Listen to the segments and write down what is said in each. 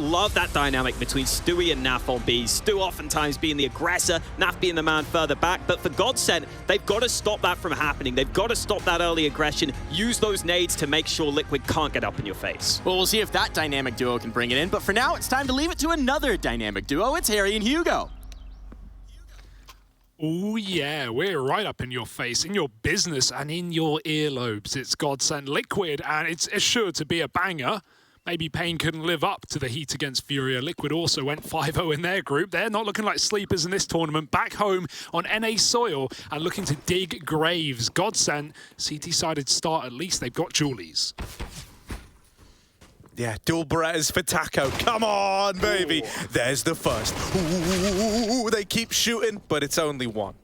love that dynamic between Stewie and Naf on B. Stu oftentimes being the aggressor, Naf being the man further back. But for GODSENT, they've got to stop that from happening. They've got to stop that early aggression, use those nades to make sure Liquid can't get up in your face. Well, we'll see if that dynamic duo can bring it in. But for now, it's time to leave it to another dynamic duo. It's Harry and Hugo. Oh yeah, we're right up in your face, in your business and in your earlobes. It's GODSENT Liquid, and it's sure to be a banger. Maybe Pain couldn't live up to the heat against Furia. Liquid also went 5-0 in their group. They're not looking like sleepers in this tournament. Back home on NA soil and looking to dig graves. GODSENT, CT-sided start at least. They've got Julies. Yeah, dual Berettas for Taco. Come on, baby. Ooh. There's the first. Ooh, they keep shooting, but it's only one.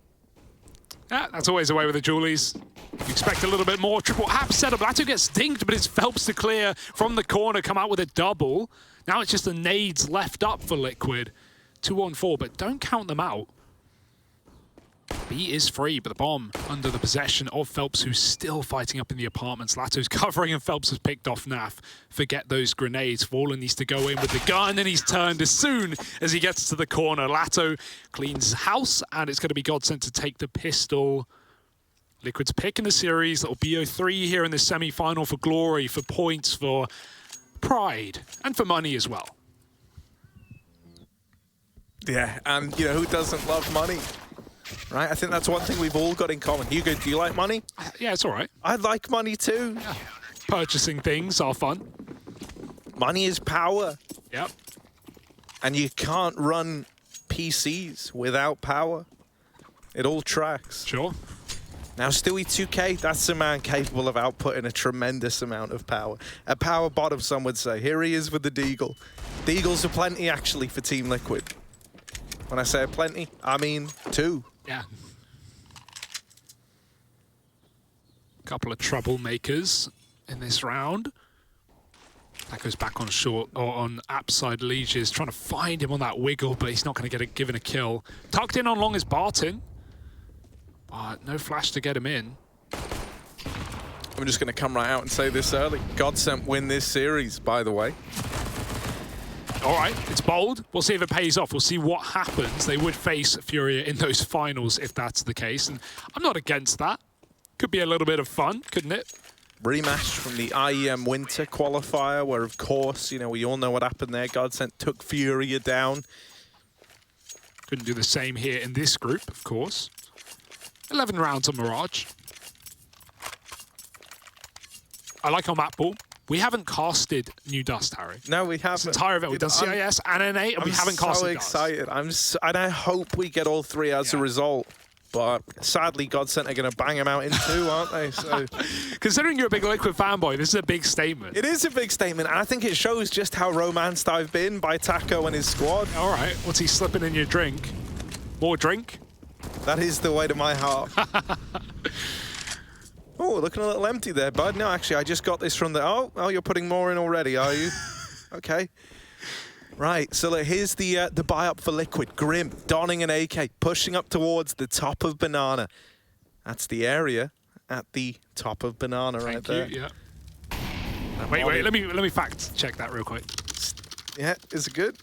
Yeah, that's always the way with the Julies. You expect a little bit more. Triple app setup. Lato gets dinked, but it's Phelps to clear from the corner, come out with a double. Now it's just the nades left up for Liquid. 2-on-4, but don't count them out. B is free, but the bomb under the possession of Phelps, who's still fighting up in the apartments. Lato's covering, and Phelps has picked off Naf. Forget those grenades. Fallen needs to go in with the gun, and he's turned as soon as he gets to the corner. Lato cleans house, and it's going to be GODSENT to take the pistol. Liquid's pick in the series. Little BO3 here in the semi-final for glory, for points, for pride, and for money as well. Yeah, and you know, who doesn't love money? Right, I think that's one thing we've all got in common. Hugo, do you like money? Yeah, it's all right. I like money too. Yeah. Purchasing things are fun. Money is power. Yep. And you can't run PCs without power. It all tracks. Sure. Now, Stewie 2K, that's a man capable of outputting a tremendous amount of power. A power bottom, some would say. Here he is with the Deagle. Deagles are plenty, actually, for Team Liquid. When I say plenty, I mean 2. Yeah. Couple of troublemakers in this round. That goes back on short, or on app side. Lieges trying to find him on that wiggle, but he's not going to get given a kill. Tucked in on long is Barton, but no flash to get him in. I'm just going to come right out and say this early. GODSENT win this series, by the way. All right, it's bold. We'll see if it pays off. We'll see what happens. They would face Furia in those finals if that's the case, and I'm not against that. Could be a little bit of fun, couldn't it? Rematch from the IEM Winter qualifier, where, of course, you know, we all know what happened there. GODSENT took Furia down. Couldn't do the same here in this group, of course. 11 rounds on Mirage. I like our map ball. We haven't casted New Dust, Harry. No, we haven't. This entire event, we've done CIS and NA, and we haven't casted Dust. I'm so excited. And I hope we get all 3 as a result. But sadly, GODSENT are going to bang them out in 2, aren't they? So, considering you're a big Liquid fanboy, this is a big statement. It is a big statement, and I think it shows just how romanced I've been by Taco and his squad. All right, what's he slipping in your drink? More drink? That is the way to my heart. Oh, looking a little empty there, bud. No, actually, I just got this from the... Oh, you're putting more in already, are you? Okay. Right, so here's the buy-up for Liquid. Grim, donning an AK, pushing up towards the top of Banana. That's the area at the top of Banana right there. Yeah. Wait, let me fact check that real quick. Yeah, is it good?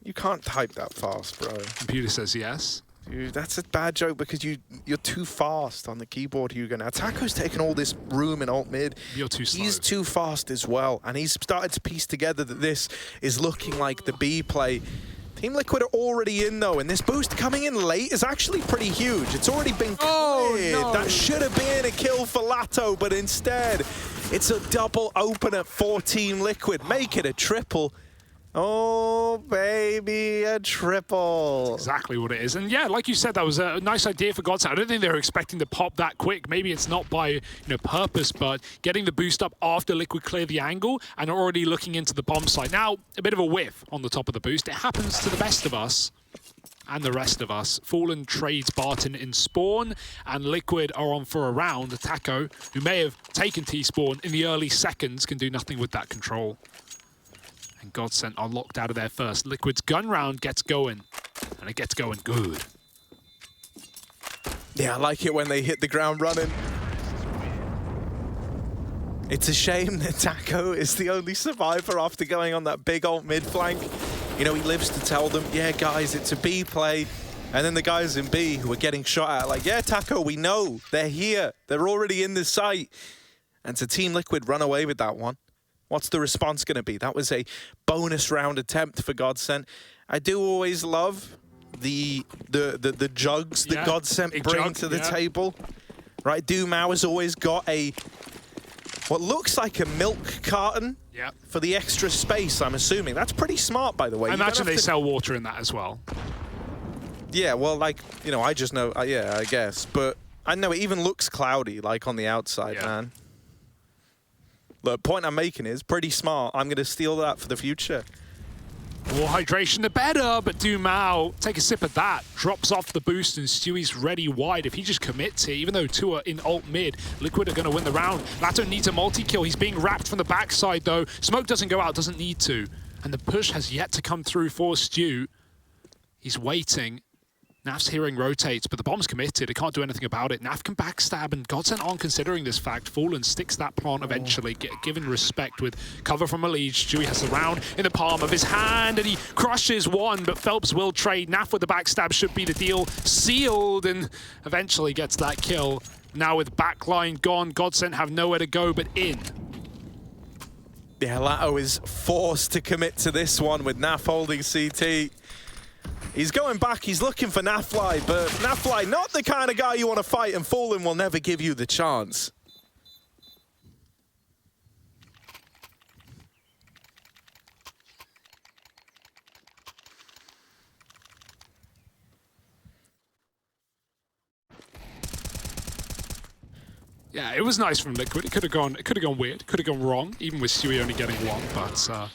You can't type that fast, bro. Computer says yes. Dude, that's a bad joke because you're too fast on the keyboard, Hugo. Now, Taco's taken all this room in alt mid. You're too slow. He's too fast as well, and he's started to piece together that this is looking like the B play. Team Liquid are already in, though, and this boost coming in late is actually pretty huge. It's already been cleared. No. That should have been a kill for Lato, but instead, it's a double opener for Team Liquid. Make it a triple. Oh, baby, a triple. Exactly what it is. And yeah, like you said, that was a nice idea for GODSENT. I don't think they were expecting to pop that quick. Maybe it's not by purpose, but getting the boost up after Liquid clear the angle and already looking into the bomb site. Now, a bit of a whiff on the top of the boost. It happens to the best of us and the rest of us. Fallen trades Barton in spawn, and Liquid are on for a round. Taco, who may have taken T-spawn in the early seconds, can do nothing with that control. And GODSENT are locked out of there first. Liquid's gun round gets going, and it gets going good. Yeah, I like it when they hit the ground running. It's a shame that Taco is the only survivor after going on that big ult mid flank. You know, he lives to tell them, yeah, guys, it's a B play. And then the guys in B who are getting shot at, like, yeah, Taco, we know. They're here. They're already in the site. And to Team Liquid run away with that one. What's the response going to be? That was a bonus round attempt for GODSENT. I do always love the jugs that GODSENT bring to the table. Right, Dumao has always got what looks like a milk carton for the extra space, I'm assuming. That's pretty smart, by the way. I imagine they sell water in that as well. Yeah, well, like, you know, I just know, yeah, I guess. But I know it even looks cloudy, like, on the outside, man. The point I'm making is pretty smart. I'm going to steal that for the future. More hydration, the better, but Dumao, take a sip of that, drops off the boost, and Stewie's ready wide. If he just commits here, even though two are in ult mid, Liquid are going to win the round. Lato needs a multi-kill. He's being wrapped from the backside, though. Smoke doesn't go out, doesn't need to. And the push has yet to come through for Stew. He's waiting. Naf's hearing rotates, but the bomb's committed. It can't do anything about it. Naf can backstab, and GODSENT aren't considering this fact. Fallen sticks that plant eventually, given respect with cover from a lead. Stewie has the round in the palm of his hand, and he crushes one, but Phelps will trade. Naf with the backstab should be the deal sealed, and eventually gets that kill. Now with backline gone, GODSENT have nowhere to go but in. Yeah, Lato is forced to commit to this one with Naf holding CT. He's going back, he's looking for Nafly, but Nafly, not the kind of guy you want to fight, and Fallen will never give you the chance. Yeah, it was nice from Liquid. It could have gone weird, it could have gone wrong, even with Stewie only getting one, but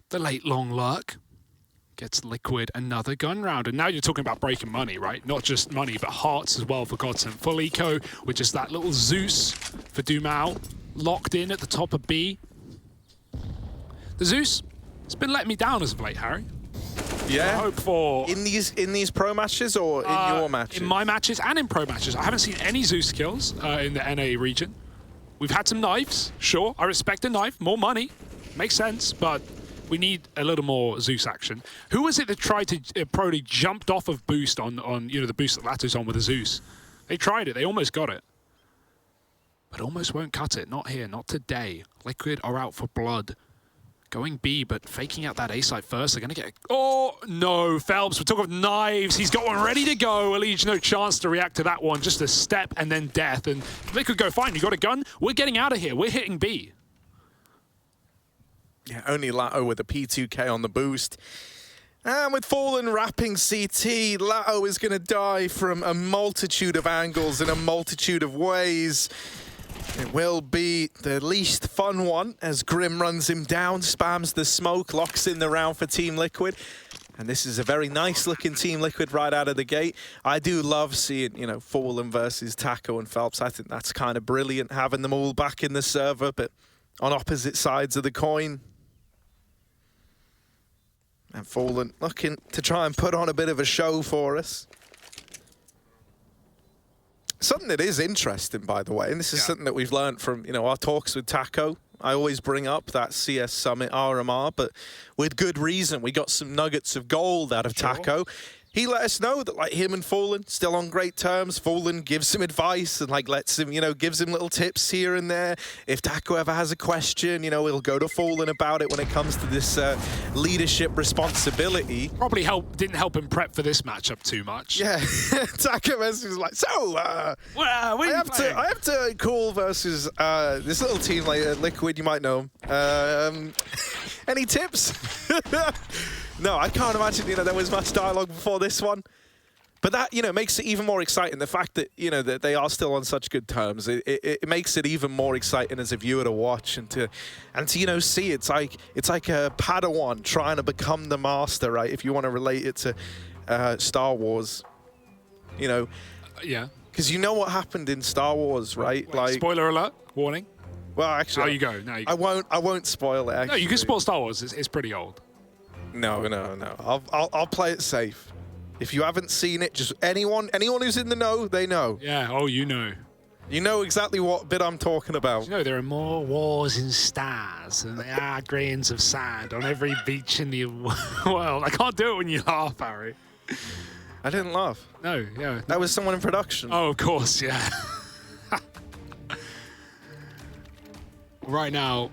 the late long lurk gets Liquid another gun round. And now you're talking about breaking money, right? Not just money, but hearts as well for GODSENT. Full eco with just that little Zeus for Dumao. Locked in at the top of B. The Zeus, it's been letting me down as of late, Harry. Yeah? I hope for... In these pro matches or in your matches? In my matches and in pro matches. I haven't seen any Zeus kills in the NA region. We've had some knives, sure. I respect a knife. More money. Makes sense, but... we need a little more Zeus action. Who was it that tried to probably jumped off of boost on you know, the boost that Lato's on with the Zeus? They tried it, they almost got it. But almost won't cut it, not here, not today. Liquid are out for blood. Going B, but faking out that A site first. They're gonna get, oh no, Phelps, we're talking of knives. He's got one ready to go. Elige, no chance to react to that one. Just a step and then death. And Liquid go, fine, you got a gun? We're getting out of here, we're hitting B. Yeah, only Lato with a P2K on the boost. And with Fallen wrapping CT, Lato is going to die from a multitude of angles in a multitude of ways. It will be the least fun one as Grim runs him down, spams the smoke, locks in the round for Team Liquid. And this is a very nice looking Team Liquid right out of the gate. I do love seeing, you know, Fallen versus Taco and Phelps. I think that's kind of brilliant, having them all back in the server, but on opposite sides of the coin. And Fallen looking to try and put on a bit of a show for us. Something that is interesting, by the way, and this is something that we've learned from, you know, our talks with Taco. I always bring up that CS Summit RMR, but with good reason. We got some nuggets of gold out of Taco. He let us know that, like, him and Fallen still on great terms. Fallen gives him advice and, like, lets him, you know, gives him little tips here and there. If Taco ever has a question, you know, he'll go to Fallen about it when it comes to this leadership responsibility. Probably didn't help him prep for this matchup too much. Yeah, Taco was like, so, I have to call versus this little team like Liquid, you might know him. Any tips? No, I can't imagine, you know, there was much dialogue before this one. But that, you know, makes it even more exciting. The fact that, you know, that they are still on such good terms, it makes it even more exciting as a viewer to watch and to you know, see. It's like a Padawan trying to become the master, right? If you want to relate it to Star Wars, you know. Yeah. Because you know what happened in Star Wars, right? Wait, like, spoiler alert, warning. Well, actually, oh, you go. Now you go. I won't spoil it. Actually. No, you can spoil Star Wars. It's pretty old. No. I'll play it safe. If you haven't seen it, just anyone who's in the know, they know. Yeah. Oh, you know. You know exactly what bit I'm talking about. You know, there are more wars in stars than there are grains of sand on every beach in the world. I can't do it when you laugh, Harry. I didn't laugh. No, yeah. That was someone in production. Oh, of course, yeah. Right now,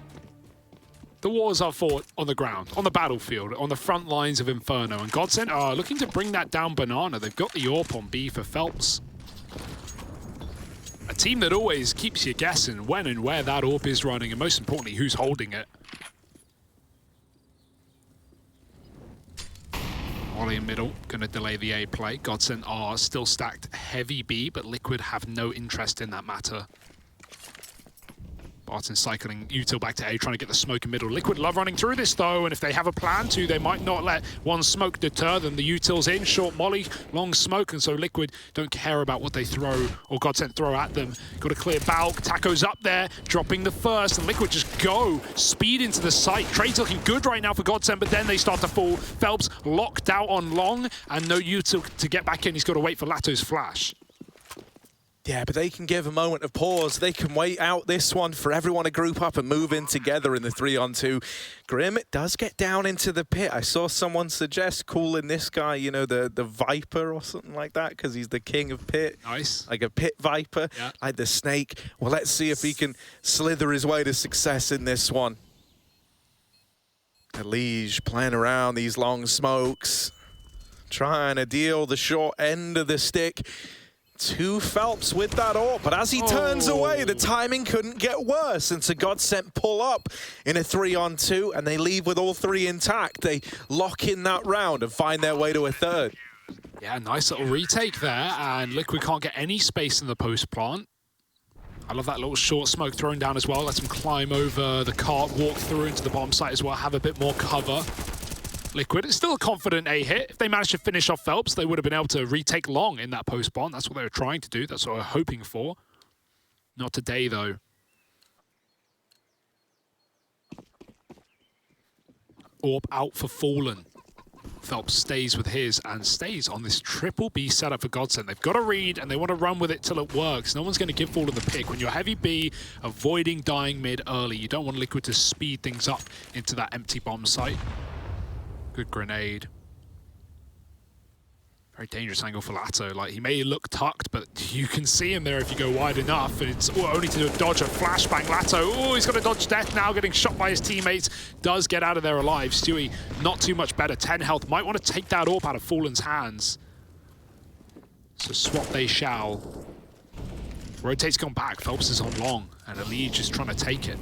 the wars are fought on the ground, on the battlefield, on the front lines of Inferno. And GODSENT are looking to bring that down banana. They've got the AWP on B for Phelps. A team that always keeps you guessing when and where that AWP is running, and most importantly, who's holding it. Ollie in middle, going to delay the A play. GODSENT are still stacked heavy B, but Liquid have no interest in that matter. Barton cycling util back to A, trying to get the smoke in middle. Liquid love running through this though, and if they have a plan to, they might not let one smoke deter them. The util's in, short molly, long smoke, and so Liquid don't care about what they throw or GODSENT throw at them. Got a clear Balk, Taco's up there, dropping the first, and Liquid just go, speed into the site. Trade's looking good right now for GODSENT, but then they start to fall. Phelps locked out on long, and no util to get back in. He's got to wait for Lato's flash. Yeah, but they can give a moment of pause. They can wait out this one for everyone to group up and move in together in the 3-on-2. Grim does get down into the pit. I saw someone suggest calling this guy, you know, the Viper or something like that, because he's the king of pit. Nice. Like a pit Viper, yeah. like the snake. Well, let's see if he can slither his way to success in this one. Elige playing around these long smokes, trying to deal the short end of the stick to Phelps with that AWP, but as he turns away, the timing couldn't get worse, and so GODSENT pull up in a 3-on-2, and they leave with all three intact. They lock in that round and find their way to a third. Yeah, nice little retake there, and Liquid can't get any space in the post plant. I love that little short smoke thrown down as well. Lets them climb over the cart, walk through into the bomb site as well, have a bit more cover. Liquid, it's still a confident A hit. If they managed to finish off Phelps, they would have been able to retake long in that post bomb. That's what they were trying to do. That's what they were hoping for. Not today, though. AWP out for Fallen. Phelps stays with his and stays on this triple B setup for GODSENT. They've got to read and they want to run with it till it works. No one's going to give Fallen the pick. When you're heavy B, avoiding dying mid early. You don't want Liquid to speed things up into that empty bomb site. Good grenade. Very dangerous angle for Lato. Like, he may look tucked, but you can see him there if you go wide enough. And it's only to dodge a flashbang. Lato, oh, he's got to dodge death now, getting shot by his teammates. Does get out of there alive. Stewie, not too much better. 10 health. Might want to take that AWP out of Fallen's hands. So swap they shall. Rotate's gone back. Phelps is on long. And Elige is trying to take it.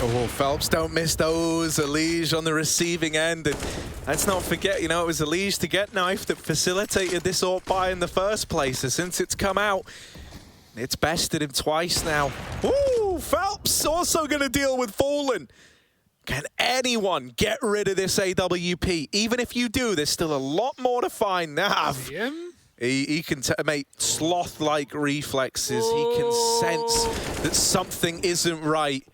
Oh, Phelps, don't miss those. Elige on the receiving end. And let's not forget, you know, it was Elige to get knifed that facilitated this AWP buy in the first place. So since it's come out, it's bested him twice now. Ooh, Phelps also going to deal with Fallen. Can anyone get rid of this AWP? Even if you do, there's still a lot more to find. Nav. He can make sloth-like reflexes. He can sense that something isn't right.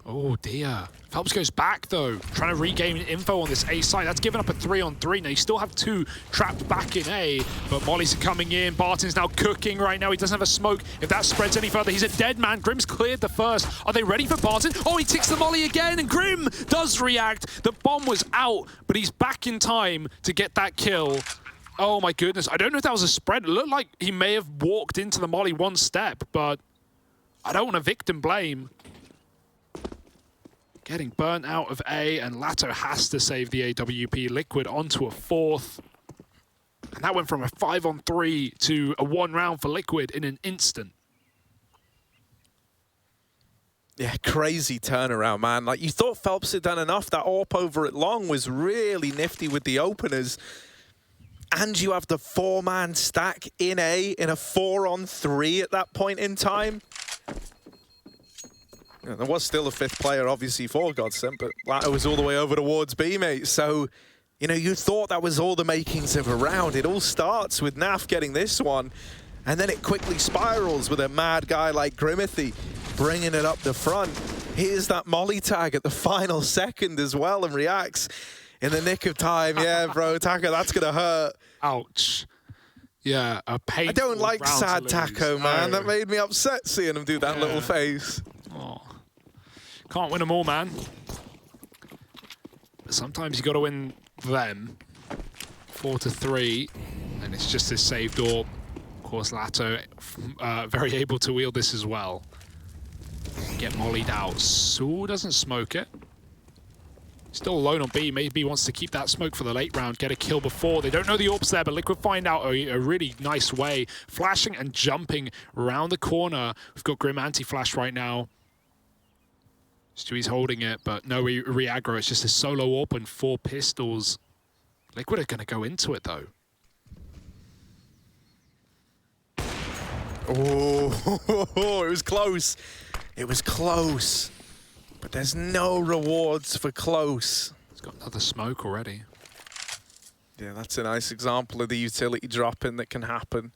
Oh dear. Phelps goes back though, trying to regain info on this A site. That's given up a 3-on-3. Now you still have two trapped back in A, but Molly's coming in. Barton's now cooking right now. He doesn't have a smoke. If that spreads any further, he's a dead man. Grim's cleared the first. Are they ready for Barton? Oh, he ticks the Molly again, and Grim does react. The bomb was out, but he's back in time to get that kill. Oh my goodness. I don't know if that was a spread. It looked like he may have walked into the Molly one step, but I don't want to victim blame. Getting burnt out of A, and Lato has to save the AWP. Liquid onto a fourth. And that went from a 5-on-3 to a 1 round for Liquid in an instant. Yeah, crazy turnaround, man. Like, you thought Phelps had done enough. That AWP over at long was really nifty with the openers. And you have the 4-man stack in A in a 4-on-3 at that point in time. There was still a 5th player, obviously, for GODSENT, but Lato was all the way over towards B, mate. So, you know, you thought that was all the makings of a round. It all starts with Naf getting this one, and then it quickly spirals with a mad guy like Grimithy bringing it up the front. Here's that molly tag at the final second as well, and reacts in the nick of time. Yeah, bro, Taka, that's going to hurt. Ouch. Yeah, a painful I don't like round to sad lose. Taco, man. No. That made me upset seeing him do that little face. Oh. Can't win them all, man. But sometimes you got to win them. 4-3, and it's just this saved orb. Of course, Lato very able to wield this as well. Get mollied out. Soul doesn't smoke it. Still alone on B. Maybe wants to keep that smoke for the late round, get a kill before. They don't know the orb's there, but Liquid find out a really nice way. Flashing and jumping around the corner. We've got Grim anti-flash right now. Stewie's holding it, but no re-aggro. It's just a solo orb and 4 pistols. Liquid are going to go into it, though. Oh, it was close. It was close. But there's no rewards for close. He's got another smoke already. Yeah, that's a nice example of the utility drop-in that can happen.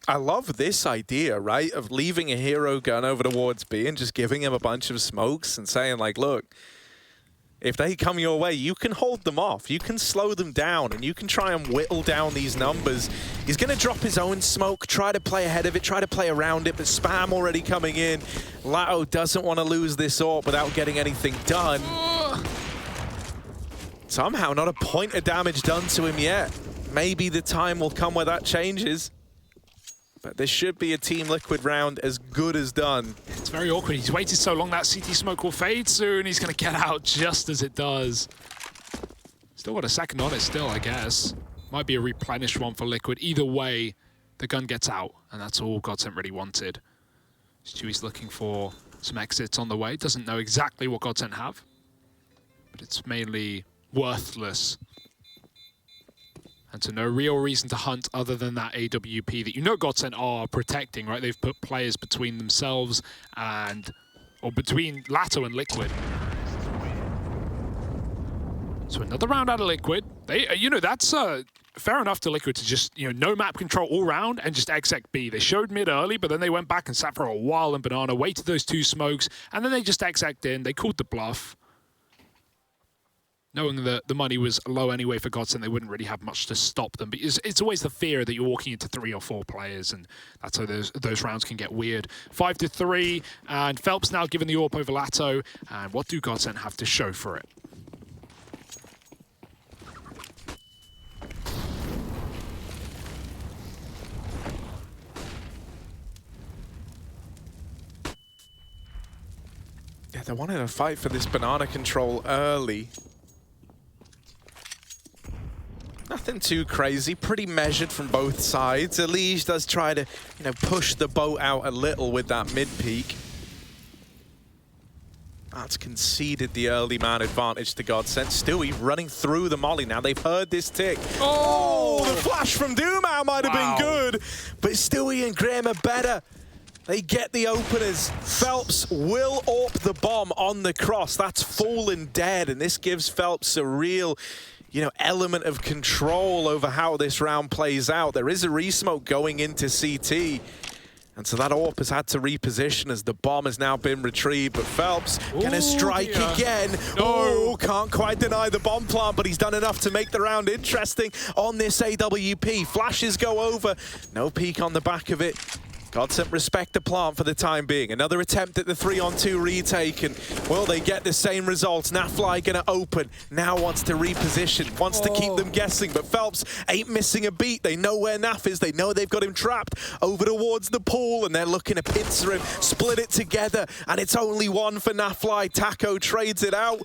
I love this idea, right, of leaving a hero gun over towards B and just giving him a bunch of smokes and saying, like, look, if they come your way, you can hold them off. You can slow them down, and you can try and whittle down these numbers. He's going to drop his own smoke, try to play ahead of it, try to play around it, but spam already coming in. Lato doesn't want to lose this AWP without getting anything done. Somehow not a point of damage done to him yet. Maybe the time will come where that changes. But this should be a Team Liquid round as good as done. It's very awkward. He's waited so long that CT smoke will fade soon. He's going to get out just as it does. Still got a second on it still, I guess. Might be a replenished one for Liquid. Either way, the gun gets out, and that's all GODSENT really wanted. Stewie's looking for some exits on the way. Doesn't know exactly what GODSENT have, but it's mainly worthless. And so no real reason to hunt other than that AWP that you know GODSENT are protecting, right? They've put players between themselves and, or between Lato and Liquid. So another round out of Liquid. They, you know, that's fair enough to Liquid to just, you know, no map control all round and just exec B. They showed mid early, but then they went back and sat for a while in Banana, waited those 2 smokes, and then they just exec'd in. They called the bluff. Knowing that the money was low anyway for GODSENT, they wouldn't really have much to stop them. But it's always the fear that you're walking into 3 or 4 players, and that's how those rounds can get weird. 5-3, and Phelps now given the AWP over Lato. And what do GODSENT have to show for it? Yeah, they wanted to fight for this banana control early. Nothing too crazy, pretty measured from both sides. Elige does try to, you know, push the boat out a little with that mid-peak. That's conceded the early man advantage to GODSENT. Stewie running through the molly now. They've heard this tick. Oh, the flash from Doomau might have been good, but Stewie and Graham are better. They get the openers. Phelps will AWP the bomb on the cross. That's fallen dead, and this gives Phelps a real, you know, element of control over how this round plays out. There is a resmoke going into CT, and so that AWP has had to reposition as the bomb has now been retrieved. But Phelps gonna strike again. No, can't quite deny the bomb plant, but he's done enough to make the round interesting on this AWP. Flashes go over, no peek on the back of it. GODSENT respect the plant for the time being. Another attempt at the 3-on-2 retake, and will they get the same results? Nafly gonna open, now wants to reposition, wants to keep them guessing, but Phelps ain't missing a beat. They know where Naf is, they know they've got him trapped over towards the pool, and they're looking to pincer him, split it together, and it's only 1 for Nafly. Taco trades it out.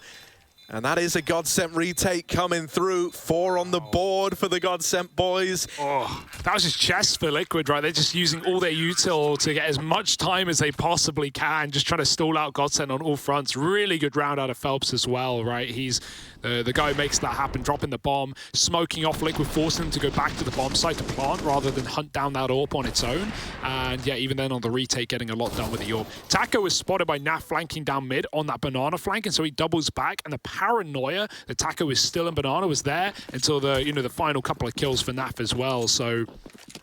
And that is a GODSENT retake coming through. 4 on the board for the GODSENT boys. Oh, that was just chest for Liquid, right? They're just using all their util to get as much time as they possibly can, just trying to stall out GODSENT on all fronts. Really good round out of Phelps as well, right? He's the guy who makes that happen, dropping the bomb, smoking off Liquid, forcing them to go back to the bomb site to plant rather than hunt down that AWP on its own. And yeah, even then on the retake, getting a lot done with the AWP. Taco was spotted by Naf flanking down mid on that banana flank, and so he doubles back, and the paranoia that Taco is still in banana was there until the, you know, the final couple of kills for Naf as well. So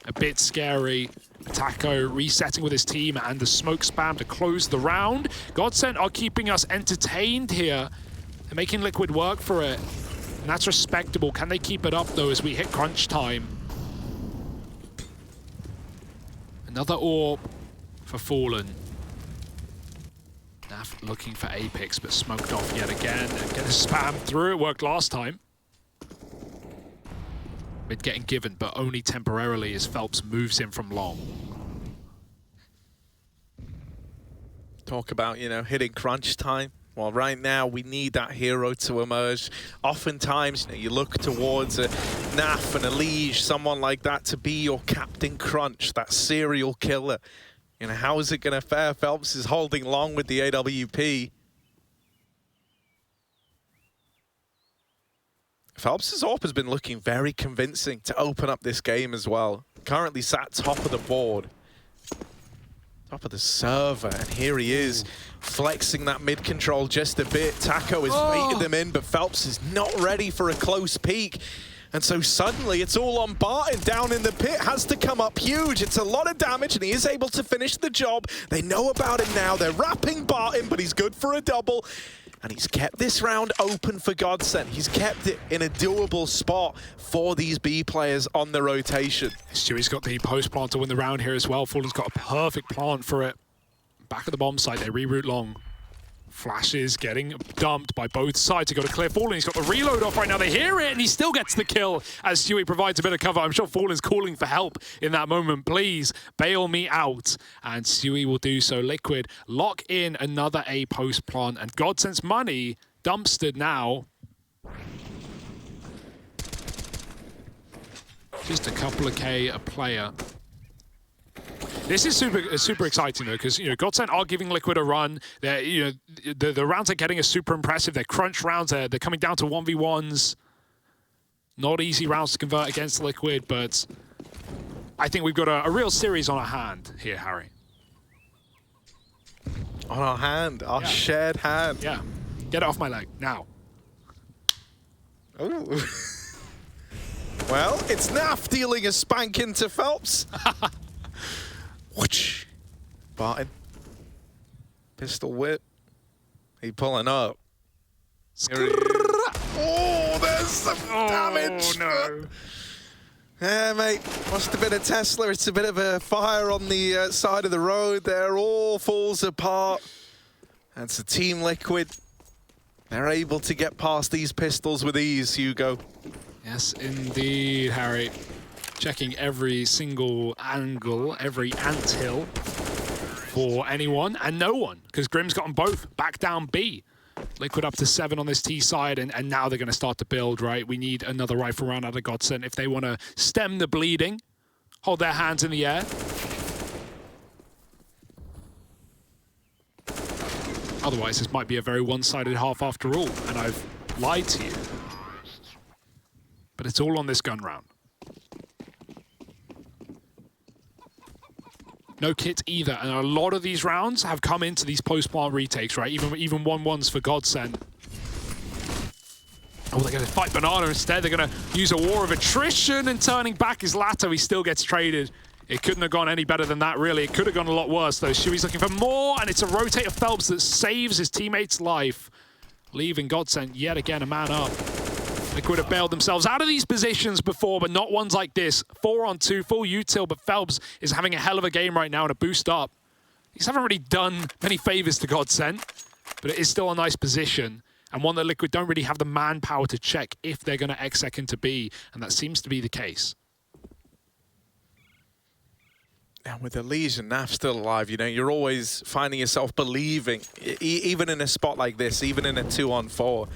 a bit scary. Taco resetting with his team and the smoke spam to close the round. GODSENT are keeping us entertained here. They're making Liquid work for it, and that's respectable. Can they keep it up though as we hit crunch time? Another AWP for Fallen. Naf looking for Apex, but smoked off yet again. And get a spam through. It worked last time. Mid getting given, but only temporarily as Phelps moves in from long. Talk about, you know, hitting crunch time. Well, right now, we need that hero to emerge. Oftentimes, you know, you look towards a Naf and a Liege, someone like that, to be your Captain Crunch, that serial killer. You know, how is it going to fare? Phelps is holding long with the AWP. Phelps' AWP has been looking very convincing to open up this game as well. Currently sat top of the board. Top of the server, and here he is, flexing that mid control just a bit. Taco has baited them in, but Phelps is not ready for a close peek. And so suddenly it's all on Barton down in the pit, has to come up huge. It's a lot of damage, and he is able to finish the job. They know about him now. They're wrapping Barton, but he's good for a double. And he's kept this round open for GODSENT. He's kept it in a doable spot for these B players on the rotation. Stewie's got the post plant to win the round here as well. Fallen's got a perfect plant for it. Back at the bomb site, they reroute long. Flashes getting dumped by both sides. He got a clear Fallen. He's got the reload off right now. They hear it, and he still gets the kill as Stewie provides a bit of cover. I'm sure Fallen's calling for help in that moment. Please bail me out. And Stewie will do so. Liquid lock in another A post plant, and GODSENT's money dumpstered now. Just a couple of K a player. This is super exciting though, because you know GODSENT are giving Liquid a run. They're, you know, the rounds are getting super impressive. They're crunch rounds. They're coming down to 1v1s. Not easy rounds to convert against Liquid, but I think we've got a real series on our hand here, Harry. On our hand, our shared hand. Yeah, get it off my leg now. Ooh. Well, it's Naf dealing a spanking to Phelps. Whoosh. Barton. Pistol whip. He pulling up. Oh, there's some damage. No. Yeah, mate. Must have been a Tesla. It's a bit of a fire on the side of the road there. All falls apart. That's a Team Liquid. They're able to get past these pistols with ease, Hugo. Yes, indeed, Harry. Checking every single angle, every anthill for anyone and no one, because Grim's got them both back down B. Liquid up to 7 on this T side, and now they're going to start to build, right? We need another rifle round out of GODSENT if they want to stem the bleeding, hold their hands in the air. Otherwise, this might be a very one-sided half after all, and I've lied to you. But it's all on this gun round. No kit either, and a lot of these rounds have come into these post-plant retakes, right? Even 1-1s for GODSENT. Oh, they're going to fight Banana instead. They're going to use a war of attrition, and turning back is Lato. He still gets traded. It couldn't have gone any better than that, really. It could have gone a lot worse, though. Shui's looking for more, and it's a rotate of Phelps that saves his teammate's life, leaving GODSENT yet again a man up. Liquid have bailed themselves out of these positions before, but not ones like this. 4-on-2, full util, but Phelps is having a hell of a game right now and a boost up. These haven't really done many favors to GODSENT, but it is still a nice position, and one that Liquid don't really have the manpower to check if they're going to exec into B, and that seems to be the case. And with the Liege and Naf still alive, you know, you're always finding yourself believing, even in a spot like this, even in a 2-on-4.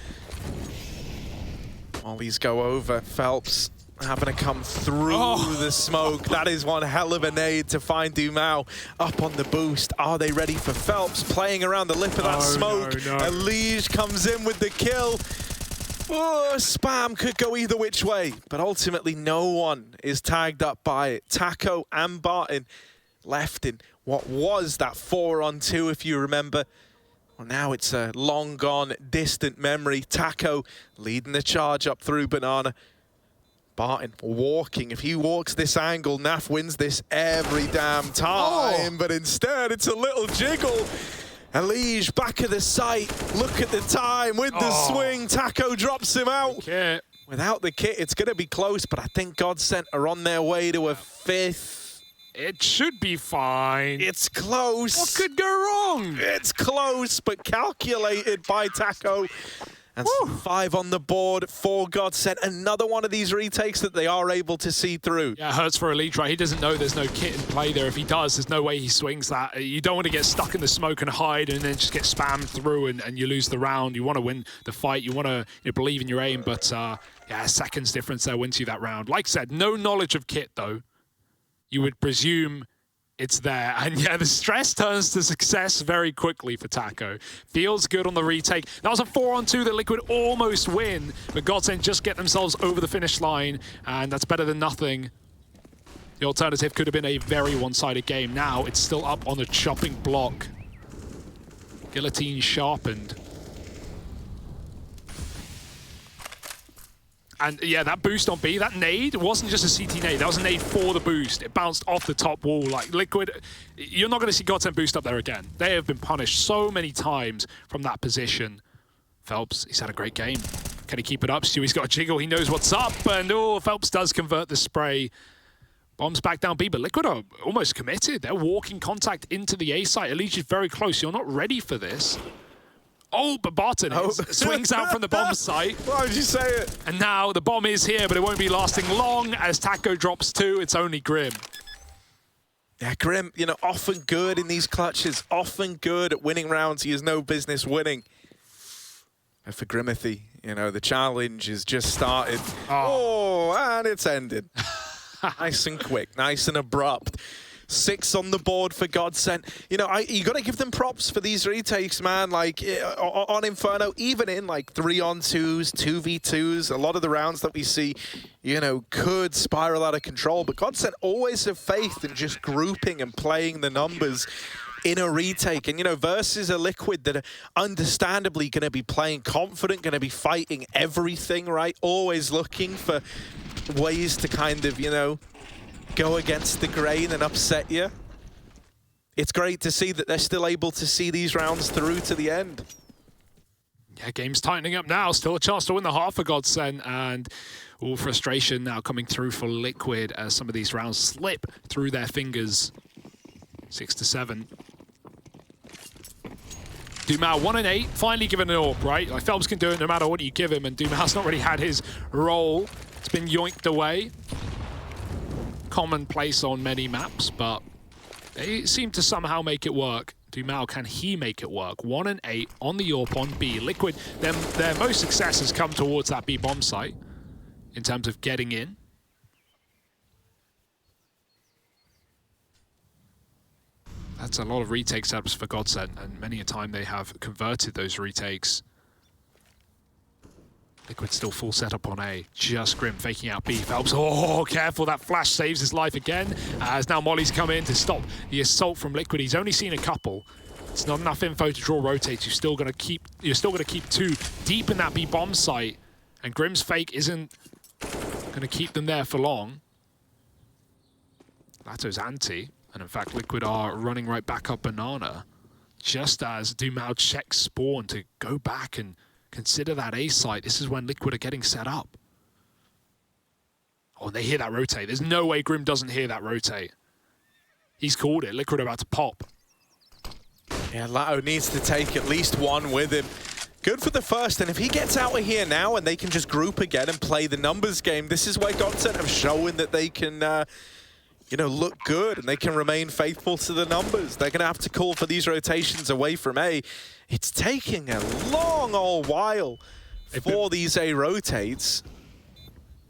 While these go over, Phelps having to come through the smoke. That is one hell of a nade to find Dumao up on the boost. Are they ready for Phelps? Playing around the lip of that smoke. No. Liege comes in with the kill. Oh, spam could go either which way, but ultimately no one is tagged up by it. Taco and Barton left in what was that 4-on-2, if you remember. Well, now it's a long gone, distant memory. Taco leading the charge up through Banana. Barton walking. If he walks this angle, Naf wins this every damn time. But instead, it's a little jiggle. Liege back at the site. Look at the time with the swing. Taco drops him out. Without the kit, it's going to be close, but I think GODSENT are on their way to a 5th. It should be fine. It's close. What could go wrong? It's close, but calculated by Taco. And 5 on the board for GODSENT. Another one of these retakes that they are able to see through. Yeah, it hurts for Elite, right? He doesn't know there's no kit in play there. If he does, there's no way he swings that. You don't want to get stuck in the smoke and hide and then just get spammed through and you lose the round. You want to win the fight. You want to believe in your aim, but yeah, seconds difference there wins you that round. Like I said, no knowledge of kit, though. You would presume it's there. And yeah, the stress turns to success very quickly for Taco. Feels good on the retake. That was a 4-on-2 that Liquid almost win, but GODSENT just get themselves over the finish line, and that's better than nothing. The alternative could have been a very one-sided game. Now it's still up on the chopping block. Guillotine sharpened. And yeah, that boost on B, that nade wasn't just a CT nade, that was a nade for the boost. It bounced off the top wall. Like Liquid, you're not going to see GODSENT boost up there again. They have been punished so many times from that position. Phelps, he's had a great game. Can he keep it up? Stewie's got a jiggle, he knows what's up, and oh, Phelps does convert the spray. Bombs back down B, but Liquid are almost committed. They're walking contact into the A site. Elite is very close. You're not ready for this. Oh, but Barton swings out from the bomb site. Why would you say it? And now the bomb is here, but it won't be lasting long as Taco drops 2. It's only Grim. Yeah, Grim, you know, often good in these clutches, often good at winning rounds he has no business winning. And for Grimithy, you know, the challenge has just started. Oh, and it's ended. Nice and quick, nice and abrupt. 6 on the board for GODSENT. You know, you got to give them props for these retakes, man. Like, on Inferno, even in, like, 3-on-2s, 2v2s, a lot of the rounds that we see, you know, could spiral out of control. But GODSENT always have faith in just grouping and playing the numbers in a retake. And, you know, versus a Liquid that are understandably going to be playing confident, going to be fighting everything, right? Always looking for ways to kind of, you know, go against the grain and upset you. It's great to see that they're still able to see these rounds through to the end. Yeah, game's tightening up now. Still a chance to win the half for GODSENT, and all frustration now coming through for Liquid as some of these rounds slip through their fingers. 6-7. Dumao 1-8, finally given an AWP, right? Like Phelps can do it no matter what you give him, and Dumao's not really had his role. It's been yoinked away. Commonplace on many maps, but they seem to somehow make it work. Dumao, can he make it work? 1-8 on the AWP on B. Liquid, their most success has come towards that B bomb site in terms of getting in. That's a lot of retake setups for GODSENT, and many a time they have converted those retakes. Liquid still full setup on A. Just Grim faking out B. Phelps, oh, careful, that flash saves his life again. As now Molly's come in to stop the assault from Liquid. He's only seen a couple. It's not enough info to draw rotates. You're still gonna keep 2 deep in that B bomb site. And Grim's fake isn't gonna keep them there for long. Lato's anti. And in fact, Liquid are running right back up Banana. Just as Dumao checks Spawn to go back and consider that A site. This is when Liquid are getting set up. Oh, and they hear that rotate. There's no way Grim doesn't hear that rotate. He's called it. Liquid are about to pop. Yeah, Lato needs to take at least one with him. Good for the first, and if he gets out of here now and they can just group again and play the numbers game, this is where GODSENT have shown that they can, you know, look good and they can remain faithful to the numbers. They're going to have to call for these rotations away from A. It's taking a long old while for these A rotates.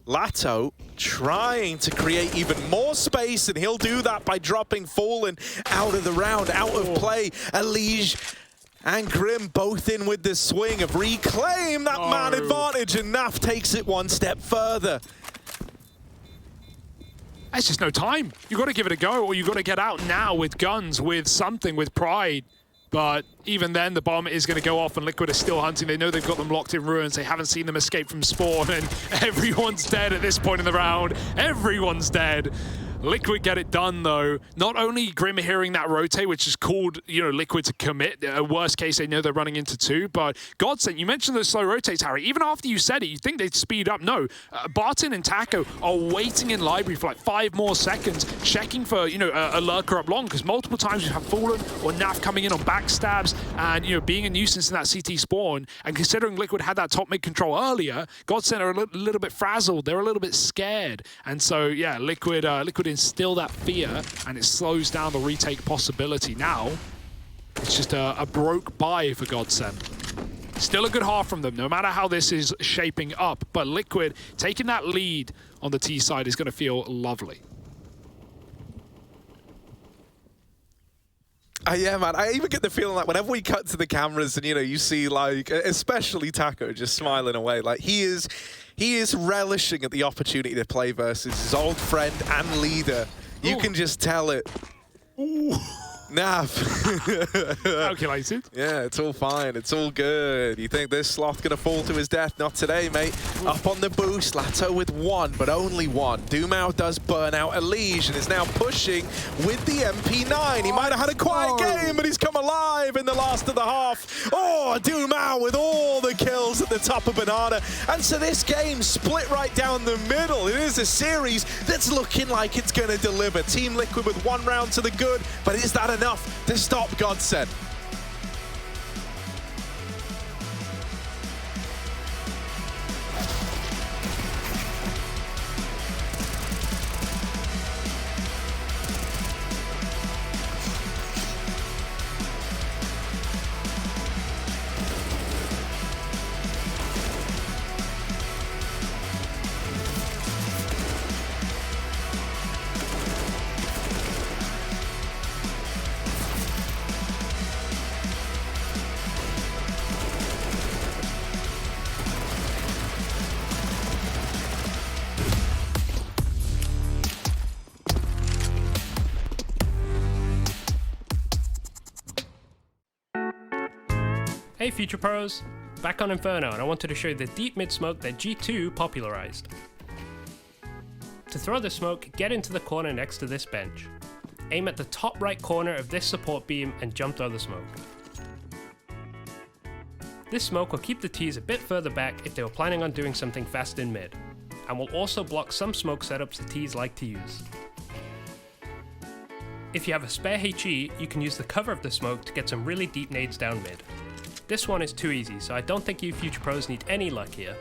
Lato trying to create even more space, and he'll do that by dropping Fallen out of the round, out of play. Elige and Grim both in with the swing of reclaim that man advantage, and Naf takes it one step further. There's just no time. You've got to give it a go, or you've got to get out now with guns, with something, with pride. But even then, the bomb is going to go off, and Liquid are still hunting. They know they've got them locked in ruins. They haven't seen them escape from spawn, and everyone's dead at this point in the round. Everyone's dead. Liquid get it done, though. Not only Grim hearing that rotate, which is called, you know, Liquid to commit. Worst case, they know they're running into 2. But GODSENT, you mentioned those slow rotates, Harry. Even after you said it, you think they'd speed up. No, Barton and Taco are waiting in library for like 5 more seconds, checking for, you know, a lurker up long, because multiple times we have Fallen or Naf coming in on backstabs and, you know, being a nuisance in that CT spawn. And considering Liquid had that top mid control earlier, GODSENT are a little bit frazzled. They're a little bit scared. And so, yeah, Liquid instill that fear, and it slows down the retake possibility. Now, it's just a broke buy for GODSENT. Still a good half from them, no matter how this is shaping up. But Liquid taking that lead on the T side is going to feel lovely. Yeah, man. I even get the feeling like whenever we cut to the cameras and, you know, you see, like, especially Taco just smiling away, like he is relishing at the opportunity to play versus his old friend and leader. You can just tell it. Ooh. Naf. Calculated. Yeah, it's all fine. It's all good. You think this sloth gonna fall to his death? Not today, mate. Up on the boost, Lato with 1, but only 1. Doomao does burn out Elige and is now pushing with the MP9. He might have had a quiet game, but he's come alive in the last of the half. Oh, Doomao with all the kills at the top of Banana. And so this game split right down the middle. It is a series that's looking like it's gonna deliver. Team Liquid with 1 round to the good, but is that enough to stop GODSENT? Hey Future Pros, back on Inferno, and I wanted to show you the deep mid smoke that G2 popularized. To throw the smoke, get into the corner next to this bench. Aim at the top right corner of this support beam and jump throw the smoke. This smoke will keep the T's a bit further back if they were planning on doing something fast in mid, and will also block some smoke setups the T's like to use. If you have a spare HE, you can use the cover of the smoke to get some really deep nades down mid. This one is too easy, so I don't think you Future Pros need any luck here.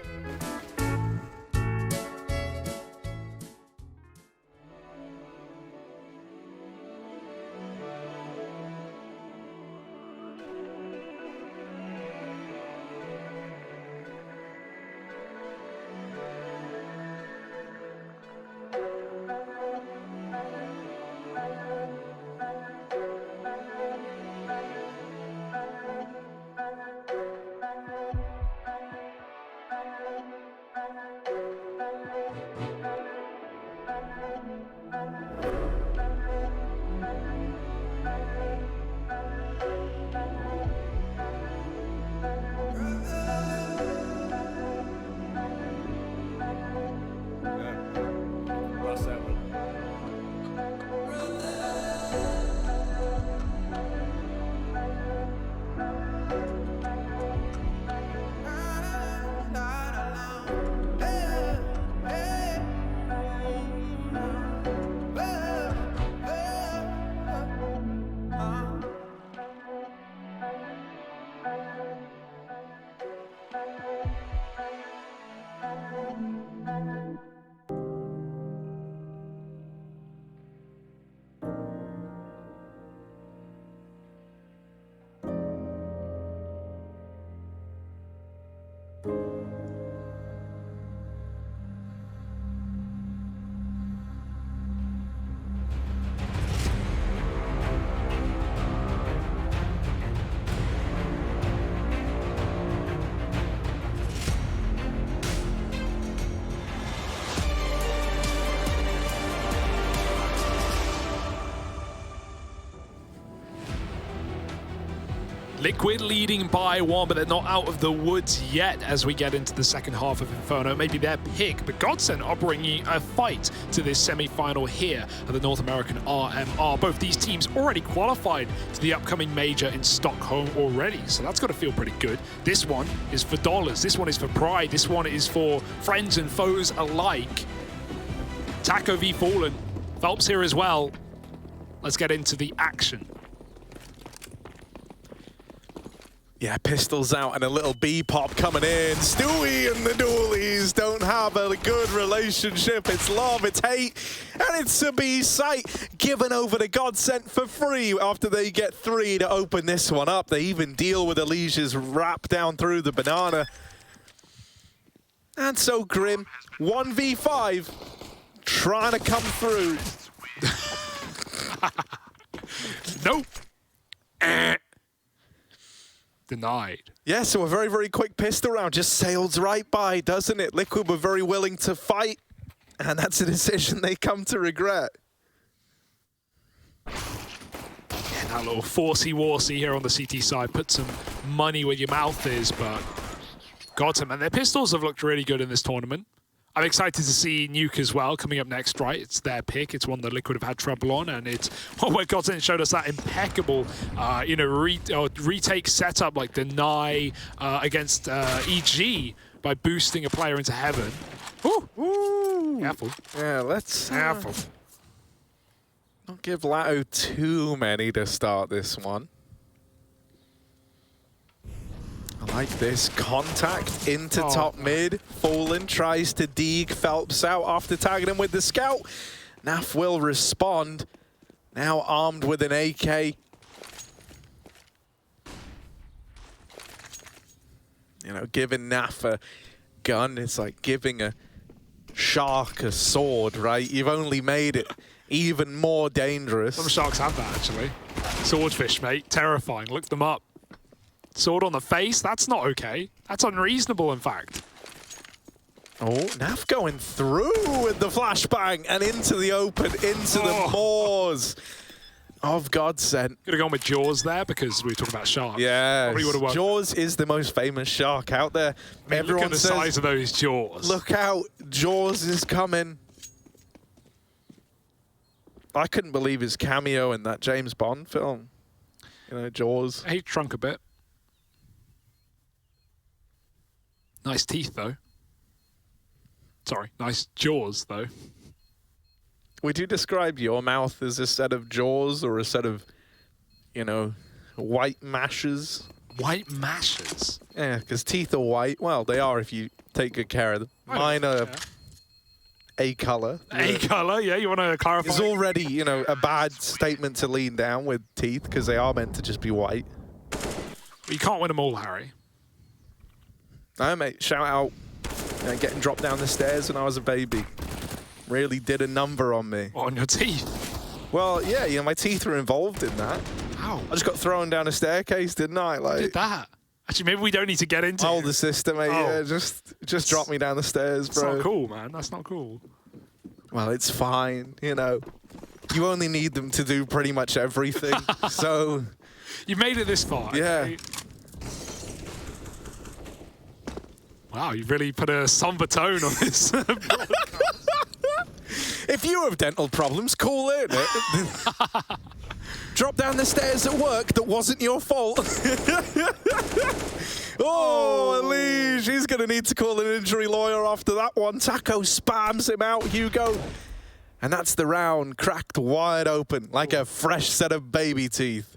Liquid leading by 1, but they're not out of the woods yet as we get into the second half of Inferno. Maybe their pick, but GODSENT are bringing a fight to this semi-final here at the North American RMR. Both these teams already qualified to the upcoming major in Stockholm already, so that's got to feel pretty good. This one is for dollars, this one is for pride, this one is for friends and foes alike. Taco v Fallen, Phelps here as well. Let's get into the action. Yeah, pistols out and a little B-pop coming in. Stewie and the Dualies don't have a good relationship. It's love, it's hate, and it's a B-site given over to GODSENT for free after they get 3 to open this one up. They even deal with Alicia's wrap down through the banana. And so Grim, 1v5, trying to come through. Nope. Denied. Yeah, so a very, very quick pistol round just sails right by, doesn't it? Liquid were very willing to fight, and that's a decision they come to regret. Yeah, that little forcey-warsy here on the CT side. Put some money where your mouth is, but GODSENT, man, their pistols have looked really good in this tournament. I'm excited to see Nuke as well coming up next, right? It's their pick. It's one that Liquid have had trouble on, and it's where GODSENT showed us that impeccable, retake setup, like deny against EG by boosting a player into heaven. Ooh, ooh. Careful. Yeah, let's Careful. Not give Lato too many to start this one. I like this. Contact into top mid. Fallen tries to deke Phelps out after tagging him with the scout. Naf will respond. Now armed with an AK. You know, giving Naf a gun, it's like giving a shark a sword, right? You've only made it even more dangerous. Some sharks have that, actually. Swordfish, mate. Terrifying. Look them up. Sword on the face? That's not okay. That's unreasonable, in fact. Oh, Naf going through with the flashbang and into the open, into the moors of GODSENT. Could have gone with Jaws there because we were talking about sharks. Yeah, Probably would have worked. Jaws is the most famous shark out there. I mean, Everyone look at the says, size of those jaws. look out, Jaws is coming. I couldn't believe his cameo in that James Bond film. You know, Jaws. He shrunk a bit. Nice teeth, though. Sorry, nice jaws, though. Would you describe your mouth as a set of jaws or a set of, you know, white mashes? White mashes? Yeah, because teeth are white. Well, they are if you take good care of them. Mine are a color. A color, yeah, you want to clarify? It's already, you know, a bad statement to lean down with teeth because they are meant to just be white. But you can't win them all, Harry. No, mate, shout out. You know, getting dropped down the stairs when I was a baby. Really did a number on me. What, on your teeth? Well, yeah, you know, my teeth were involved in that. How? I just got thrown down a staircase, didn't I? Like, Who did that? Actually, maybe we don't need to get into my it. older sister, mate. Oh. Yeah, just dropped me down the stairs, That's bro. not cool, man. That's not cool. Well, it's fine, you know. You only need them to do pretty much everything. So, You've made it this far. yeah. Okay. Wow, you really put a somber tone on this. If you have dental problems, call in. Drop down the stairs at work that wasn't your fault. Oh, Elise, she's going to need to call an injury lawyer after that one. Taco spams him out, Hugo. And that's the round, cracked wide open, like a fresh set of baby teeth,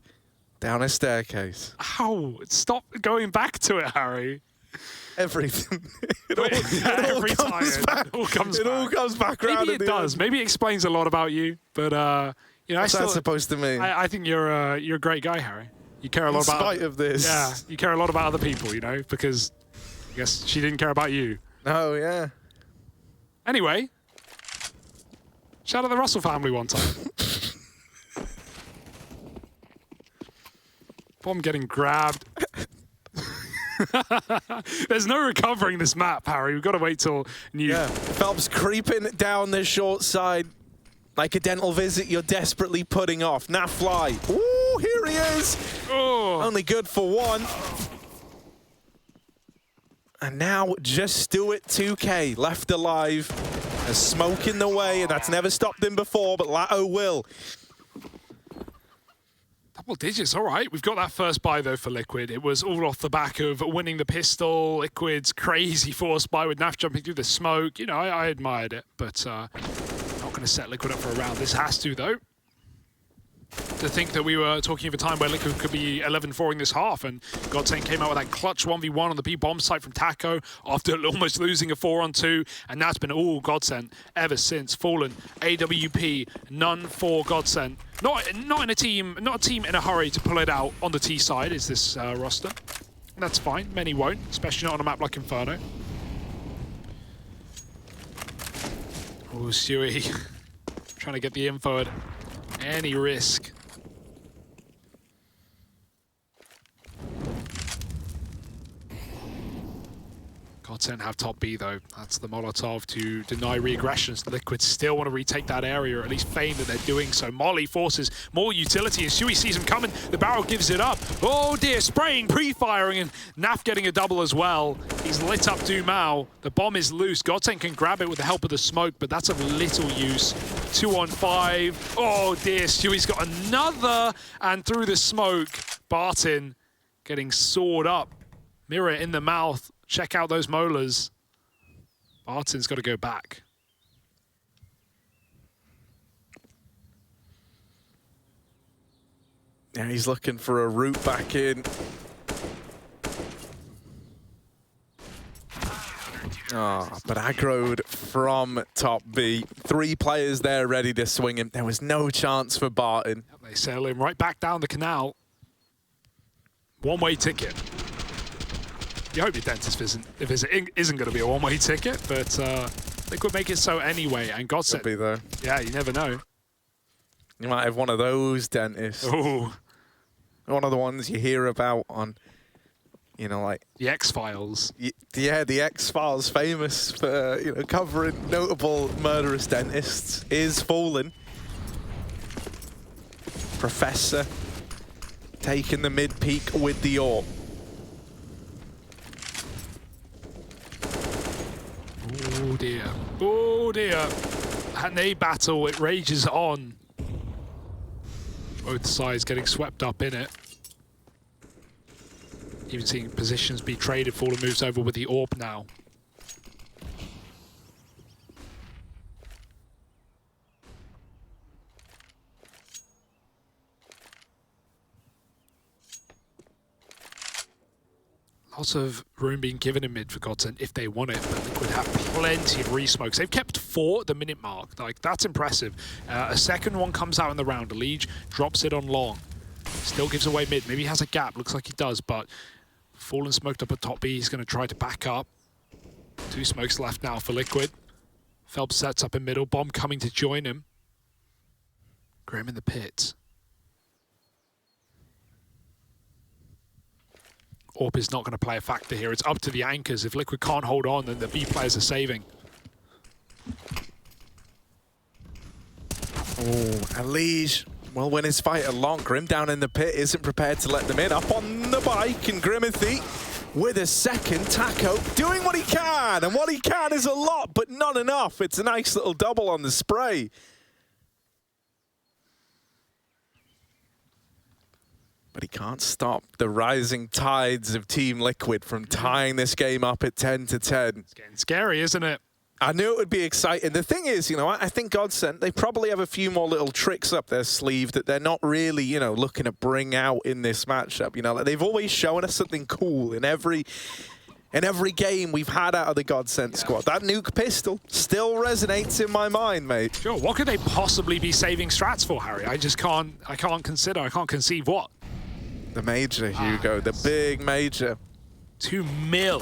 down a staircase. Ow, stop going back to it, Harry. Everything. It Every all time. comes back. It all comes It all back. comes back around. Maybe at it the does. end. Maybe it explains a lot about you, but you know, What's that supposed to mean? I think you're a great guy, Harry. You care a lot In about. spite of this. Yeah, you care a lot about other people, you know, because I guess she didn't care about you. Oh, yeah. Anyway, shout out the Russell family one time. Bomb getting grabbed. There's no recovering this map, Harry. We've got to wait till new. Yeah. Phelps creeping down the short side like a dental visit you're desperately putting off. Now fly. Ooh, here Here he is. Oh. Only good for one. And now just do it 2K left alive. And smoke in the way, and that's never stopped him before, but Lato will. Double digits, all right. We've got that first buy, though, for Liquid. It was all off the back of winning the pistol. Liquid's crazy force buy with Naf jumping through the smoke. You know, I admired it, but not going to set Liquid up for a round. This has to, though. To think that we were talking of a time where Liquid could be 11-4 in this half, and GODSENT came out with that clutch 1v1 on the B-bomb site from Taco after almost losing a 4-on-2, and that's been all GODSENT ever since. Fallen, AWP, none for GODSENT. Not a team in a hurry to pull it out on the T side is this roster. That's fine, many won't, especially not on a map like Inferno. Oh, Stewie trying to get the info at any risk. GODSENT have top B though. That's the Molotov to deny re-aggressions. Liquid still want to retake that area, or at least feign that they're doing so. Molly forces more utility as Shui sees him coming. The barrel gives it up. Oh dear, spraying, pre-firing, and Naf getting a double as well. He's lit up Dumao. The bomb is loose. GODSENT can grab it with the help of the smoke, but that's of little use. 2-on-5. Oh dear, Stewie's got another, and through the smoke, Barton getting sawed up. Mirror in the mouth. Check out those molars. Barton's got to go back. Yeah, he's looking for a route back in. But aggroed from top B. 3 players there ready to swing him. There was no chance for Barton. They sail him right back down the canal. One-way ticket. You hope your dentist isn't going to be a one-way ticket, but they could make it so anyway. And GODSENT, Could be though. Yeah, you never know. You might have one of those dentists. Oh, One of the ones you hear about on, you know, like the X-Files. Yeah, the X-Files, famous for covering notable murderous dentists, is Fallen. Professor taking the mid peak with the AWP. Oh dear. Oh dear. And a battle, it rages on. Both sides getting swept up in it. Even seeing positions be traded. Fallen moves over with the AWP now. Lots of room being given in mid for GODSENT if they want it, but Liquid have plenty of re-smokes. They've kept 4 at the minute mark. Like, that's impressive. A second one comes out in the round. Liege drops it on long. Still gives away mid. Maybe he has a gap. Looks like he does, but Fallen smoked up at top B. He's going to try to back up. 2 smokes left now for Liquid. Phelps sets up in middle. Bomb coming to join him. Grim in the pit. AWP is not going to play a factor here. It's up to the anchors. If Liquid can't hold on, then the B players are saving. Oh, and Liege will win his fight along. Grim down in the pit isn't prepared to let them in. Up on the bike, and Grimothy with a second. Taco doing what he can, and what he can is a lot, but not enough. It's a nice little double on the spray. But he can't stop the rising tides of Team Liquid from tying this game up at 10-10. It's getting scary, isn't it? I knew it would be exciting. The thing is, I think GODSENT, they probably have a few more little tricks up their sleeve that they're not really, looking to bring out in this matchup. Like they've always shown us something cool in every game we've had out of the GODSENT squad. That nuke pistol still resonates in my mind, mate. Sure, what could they possibly be saving strats for, Harry? I can't conceive what. The major, Hugo, the big major. 2 mil.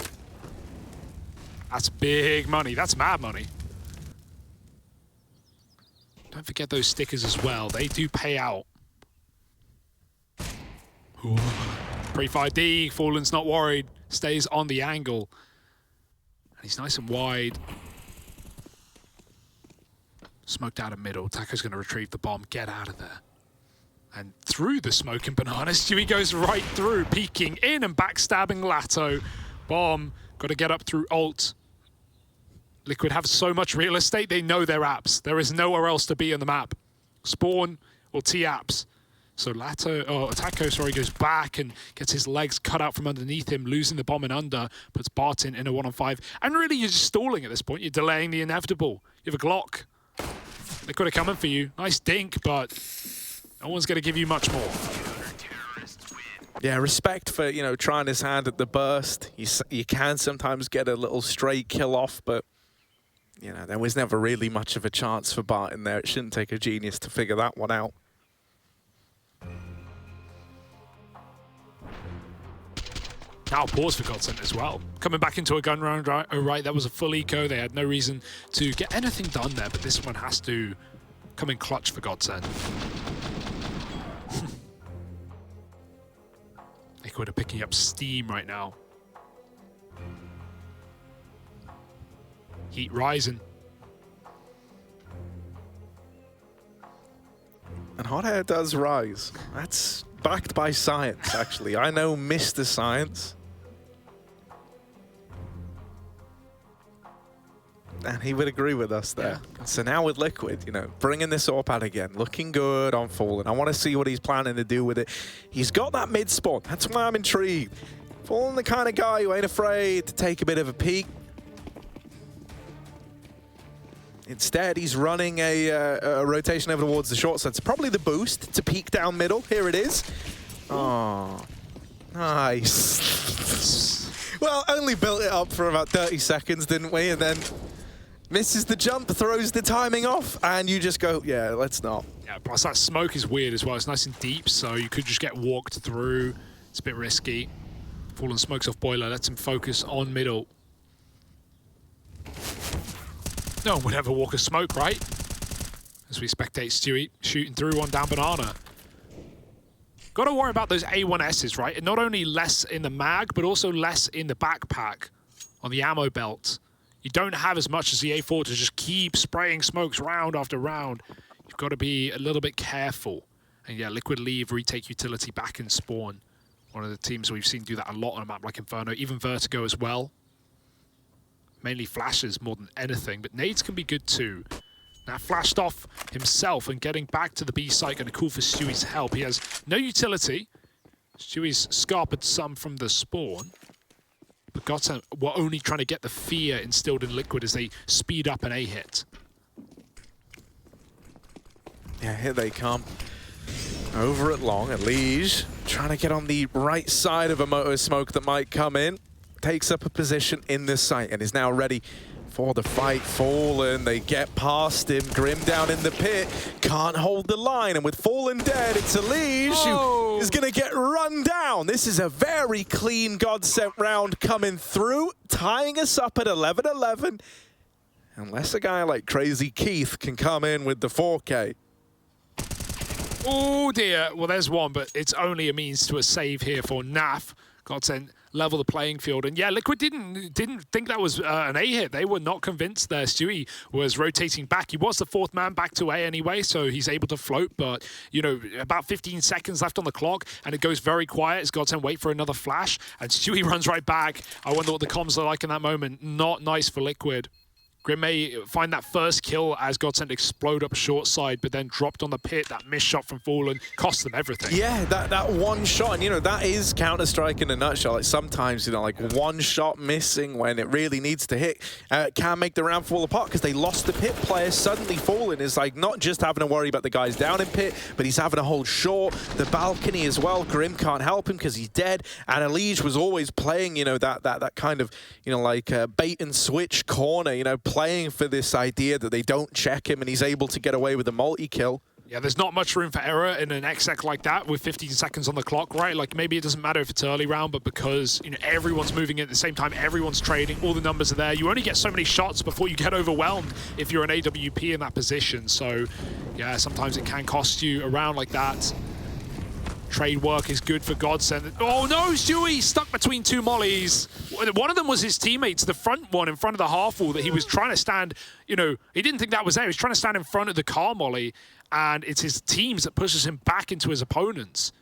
That's big money. That's mad money. Don't forget those stickers as well. They do pay out. Pre-fire D. Fallen's not worried. Stays on the angle. And he's nice and wide. Smoked out of middle. Taco's going to retrieve the bomb. Get out of there. And through the smoking banana, Stewie goes right through, peeking in and backstabbing Latto. Bomb, got to get up through ult. Liquid have so much real estate, they know their apps. There is nowhere else to be on the map. Spawn or T-apps. So Taco, goes back and gets his legs cut out from underneath him, losing the bomb and under, puts Barton in a 1-on-5. And really, you're just stalling at this point. You're delaying the inevitable. You have a Glock. Liquid are coming for you. Nice dink, but no one's going to give you much more. Yeah, respect for, you know, trying his hand at the burst. You can sometimes get a little stray kill off, but, you know, there was never really much of a chance for Barton there. It shouldn't take a genius to figure that one out. Now pause for GODSENT as well. Coming back into a gun round, right, that was a full eco. They had no reason to get anything done there, but this one has to come in clutch for GODSENT. Liquid are picking up steam right now. Heat rising. And hot air does rise. That's backed by science, actually. I know Mr. Science. And he would agree with us there. Yeah. So now with Liquid, you know, bringing this AWP out again, looking good on Fallen. I want to see what he's planning to do with it. He's got that mid spawn. That's why I'm intrigued. Fallen the kind of guy who ain't afraid to take a bit of a peek. Instead, he's running a rotation over towards the short side. It's probably the boost to peek down middle. Here it is. Oh, nice. Well, only built it up for about 30 seconds, didn't we? And then misses the jump, throws the timing off, and you just go, yeah, let's not. Yeah, plus that smoke is weird as well. It's nice and deep, so you could just get walked through. It's a bit risky. Fallen smokes off boiler, lets him focus on middle. No one would ever walk a smoke, right? As we spectate Stewie shooting through on down banana. Got to worry about those A1Ss, right? And not only less in the mag, but also less in the backpack on the ammo belt. You don't have as much as the A4 to just keep spraying smokes round after round. You've got to be a little bit careful. And yeah, Liquid leave, retake utility back and spawn. One of the teams we've seen do that a lot on a map like Inferno, even Vertigo as well. Mainly flashes more than anything, but nades can be good too. Now flashed off himself and getting back to the B site, going to call for Stewie's help. He has no utility. Stewie's scarpered some from the spawn. But GODSENT were only trying to get the fear instilled in Liquid as they speed up an A hit. Yeah, here they come. Over at long, at Liege, trying to get on the right side of a motor smoke that might come in. Takes up a position in this site and is now ready for the fight. Fallen, they get past him. Grim down in the pit, can't hold the line. And with Fallen dead, it's a Liege who is going to get run down. This is a very clean GODSENT round coming through, tying us up at 11-11. Unless a guy like Crazy Keith can come in with the 4K. Oh dear, well there's one, but it's only a means to a save here for NAF. GODSENT level the playing field, and yeah, Liquid didn't think that was an A hit. They were not convinced there. Stewie was rotating back. He was the fourth man back to A anyway, so he's able to float, but you know, about 15 seconds left on the clock, and it goes very quiet as GODSENT wait for another flash, and Stewie runs right back. I wonder what the comms are like in that moment. Not nice for Liquid. Grim may find that first kill as GODSENT explode up short side, but then dropped on the pit. That missed shot from Fallen cost them everything. Yeah, that one shot, and you know, that is Counter-Strike in a nutshell. Like sometimes, you know, like one shot missing when it really needs to hit can make the round fall apart because they lost the pit player. Suddenly Fallen is like not just having to worry about the guys down in pit, but he's having to hold short. The balcony as well. Grim can't help him because he's dead. And Elige was always playing, you know, that kind of, you know, like bait and switch corner, you know, playing for this idea that they don't check him and he's able to get away with a multi-kill. Yeah, there's not much room for error in an exec like that with 15 seconds on the clock, right? Like maybe it doesn't matter if it's early round, but because, you know, everyone's moving in at the same time, everyone's trading, all the numbers are there. You only get so many shots before you get overwhelmed if you're an AWP in that position. So yeah, sometimes it can cost you a round like that. Trade work is good for GODSENT. Oh no, Stewie stuck between two mollies. One of them was his teammates, the front one in front of the half wall that he was trying to stand, you know, he didn't think that was there. He was trying to stand in front of the car molly, and it's his teams that pushes him back into his opponents.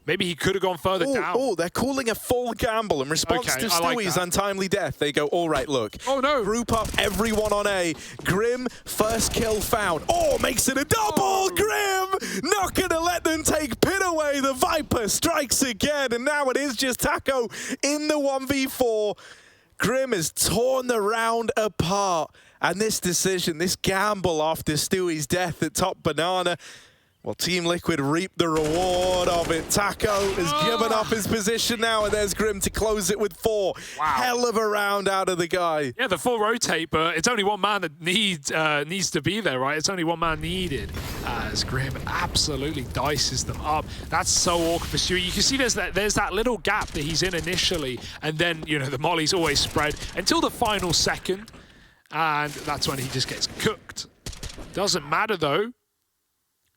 Maybe he could have gone further down. Oh, they're calling a full gamble in response to Stewie's untimely death. They go, all right, look. Oh, no. Group up everyone on A. Grim, first kill found. Oh, makes it a double. Grim, not going to let them take Pit away. The Viper strikes again, and now it is just Taco in the 1v4. Grim has torn the round apart. And this decision, this gamble after Stewie's death at top banana, well, Team Liquid reaped the reward of it. Taco has given up his position now, and there's Grim to close it with 4. Wow. Hell of a round out of the guy. Yeah, the full rotate, but it's only one man that needs to be there, right? It's only one man needed. As Grim absolutely dices them up. That's so awkward for Stewie. You can see there's that little gap that he's in initially, and then, you know, the mollies always spread until the final second, and that's when he just gets cooked. Doesn't matter, though.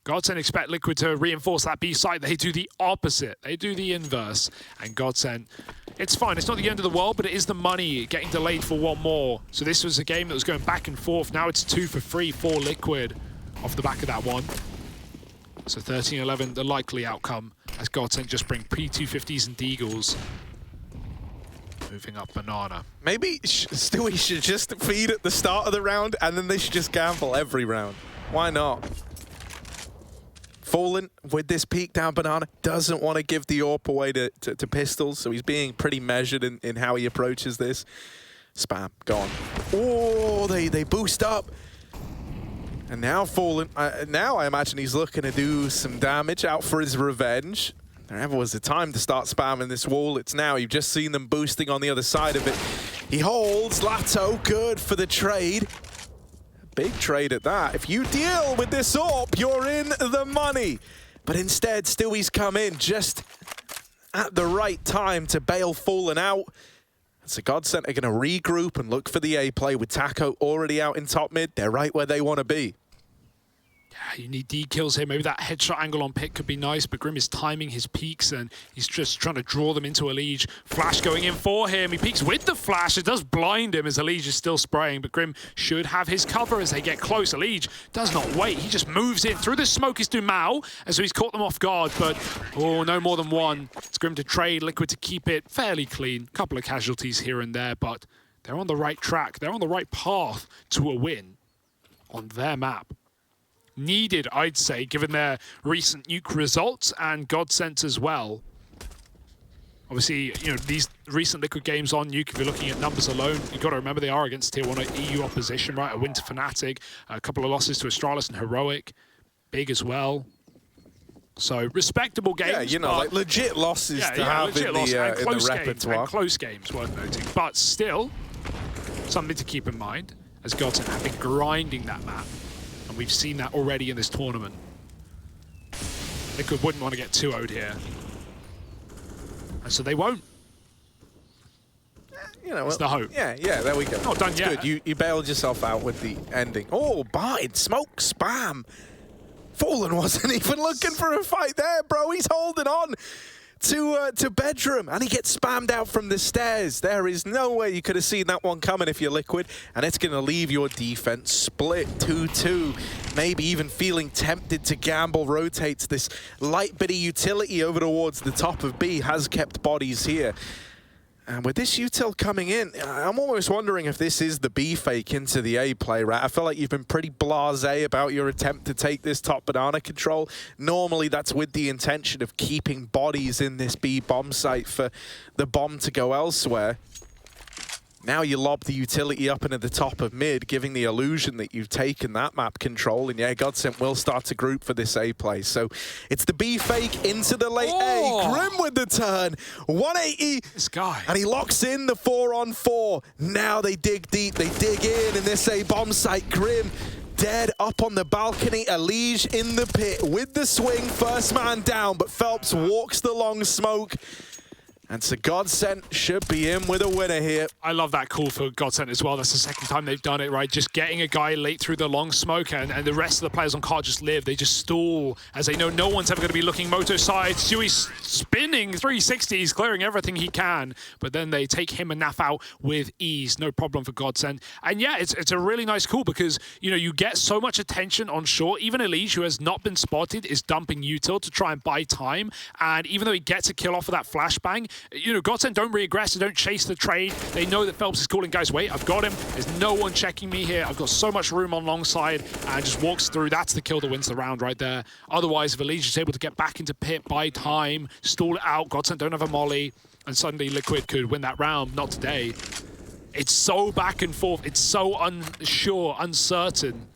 GODSENT expect Liquid to reinforce that B site. They do the opposite. They do the inverse. And GODSENT, it's fine. It's not the end of the world, but it is the money getting delayed for one more. So this was a game that was going back and forth. Now it's 2 for 3 for Liquid off the back of that one. So 13-11, the likely outcome, as GODSENT just bring P250s and Deagles. Moving up banana. Maybe Stewie should just feed at the start of the round, and then they should just gamble every round. Why not? Fallen with this peek down banana, doesn't want to give the AWP away to Pistols, so he's being pretty measured in how he approaches this. Spam, gone. Oh, they boost up. And now Fallen, now I imagine he's looking to do some damage, out for his revenge. There never was a time to start spamming this wall. It's now. You've just seen them boosting on the other side of it. He holds. Lato, good for the trade. Big trade at that. If you deal with this AWP, you're in the money. But instead, Stewie's come in just at the right time to bail Fallen out. So GODSENT are going to regroup and look for the A play with Taco already out in top mid. They're right where they want to be. Yeah, you need D kills here. Maybe that headshot angle on Pick could be nice, but Grim is timing his peeks and he's just trying to draw them into Elige. Flash going in for him. He peeks with the flash. It does blind him as Elige is still spraying, but Grim should have his cover as they get close. Elige does not wait. He just moves in through the smoke. Is Dumao, and so he's caught them off guard, but oh, no more than one. It's Grim to trade, Liquid to keep it fairly clean. Couple of casualties here and there, but they're on the right track. They're on the right path to a win on their map. Needed, I'd say, given their recent nuke results and GODSENT as well. Obviously, you know, these recent Liquid games on nuke, if you're looking at numbers alone, you've got to remember they are against tier 1 EU opposition, right? A win to Fnatic, a couple of losses to Astralis and Heroic, big as well. So respectable games. Yeah, you know, like legit losses to have in the repertoire. And close games, worth noting. But still, something to keep in mind, as GODSENT have been grinding that map. And we've seen that already in this tournament. Liquid wouldn't want to get 2-0'd here. And so they won't. You know, it's the hope. Yeah, there we go. Not done yet. Good. You bailed yourself out with the ending. Oh, bind, smoke, spam. Fallen wasn't even looking for a fight there, bro. He's holding on to bedroom, and he gets spammed out from the stairs. There is no way you could have seen that one coming if you're Liquid, and it's going to leave your defense split 2-2. Maybe even feeling tempted to gamble. Rotates this light bit of utility over towards the top of B, has kept bodies here. And with this util coming in, I'm almost wondering if this is the B fake into the A play, right? I feel like you've been pretty blasé about your attempt to take this top banana control. Normally, that's with the intention of keeping bodies in this B bomb site for the bomb to go elsewhere. Now you lob the utility up into the top of mid, giving the illusion that you've taken that map control. And yeah, GODSENT will start to group for this A play. So it's the B fake into the late A. Grim with the turn. 180. This guy. And he locks in the 4-on-4. Now they dig deep. They dig in this A bomb site. Grim dead up on the balcony. Elige in the pit with the swing. First man down, but Phelps walks the long smoke. And so GODSENT should be in with a winner here. I love that call for GODSENT as well. That's the second time they've done it, right? Just getting a guy late through the long smoke, and the rest of the players on cart just live. They just stall, as they know no one's ever going to be looking moto side. Stewie's spinning 360s, clearing everything he can, but then they take him and Naf out with ease. No problem for GODSENT. And yeah, it's a really nice call because, you know, you get so much attention on short. Even Elige, who has not been spotted, is dumping util to try and buy time. And even though he gets a kill off of that flashbang, you know, GODSENT don't re-aggress, they don't chase the trade. They know that Phelps is calling, guys, wait, I've got him. There's no one checking me here. I've got so much room on long side, and just walks through. That's the kill that wins the round right there. Otherwise, if Elige is able to get back into pit, buy time, stall it out, GODSENT don't have a molly, and suddenly Liquid could win that round. Not today. It's so back and forth. It's so unsure, uncertain.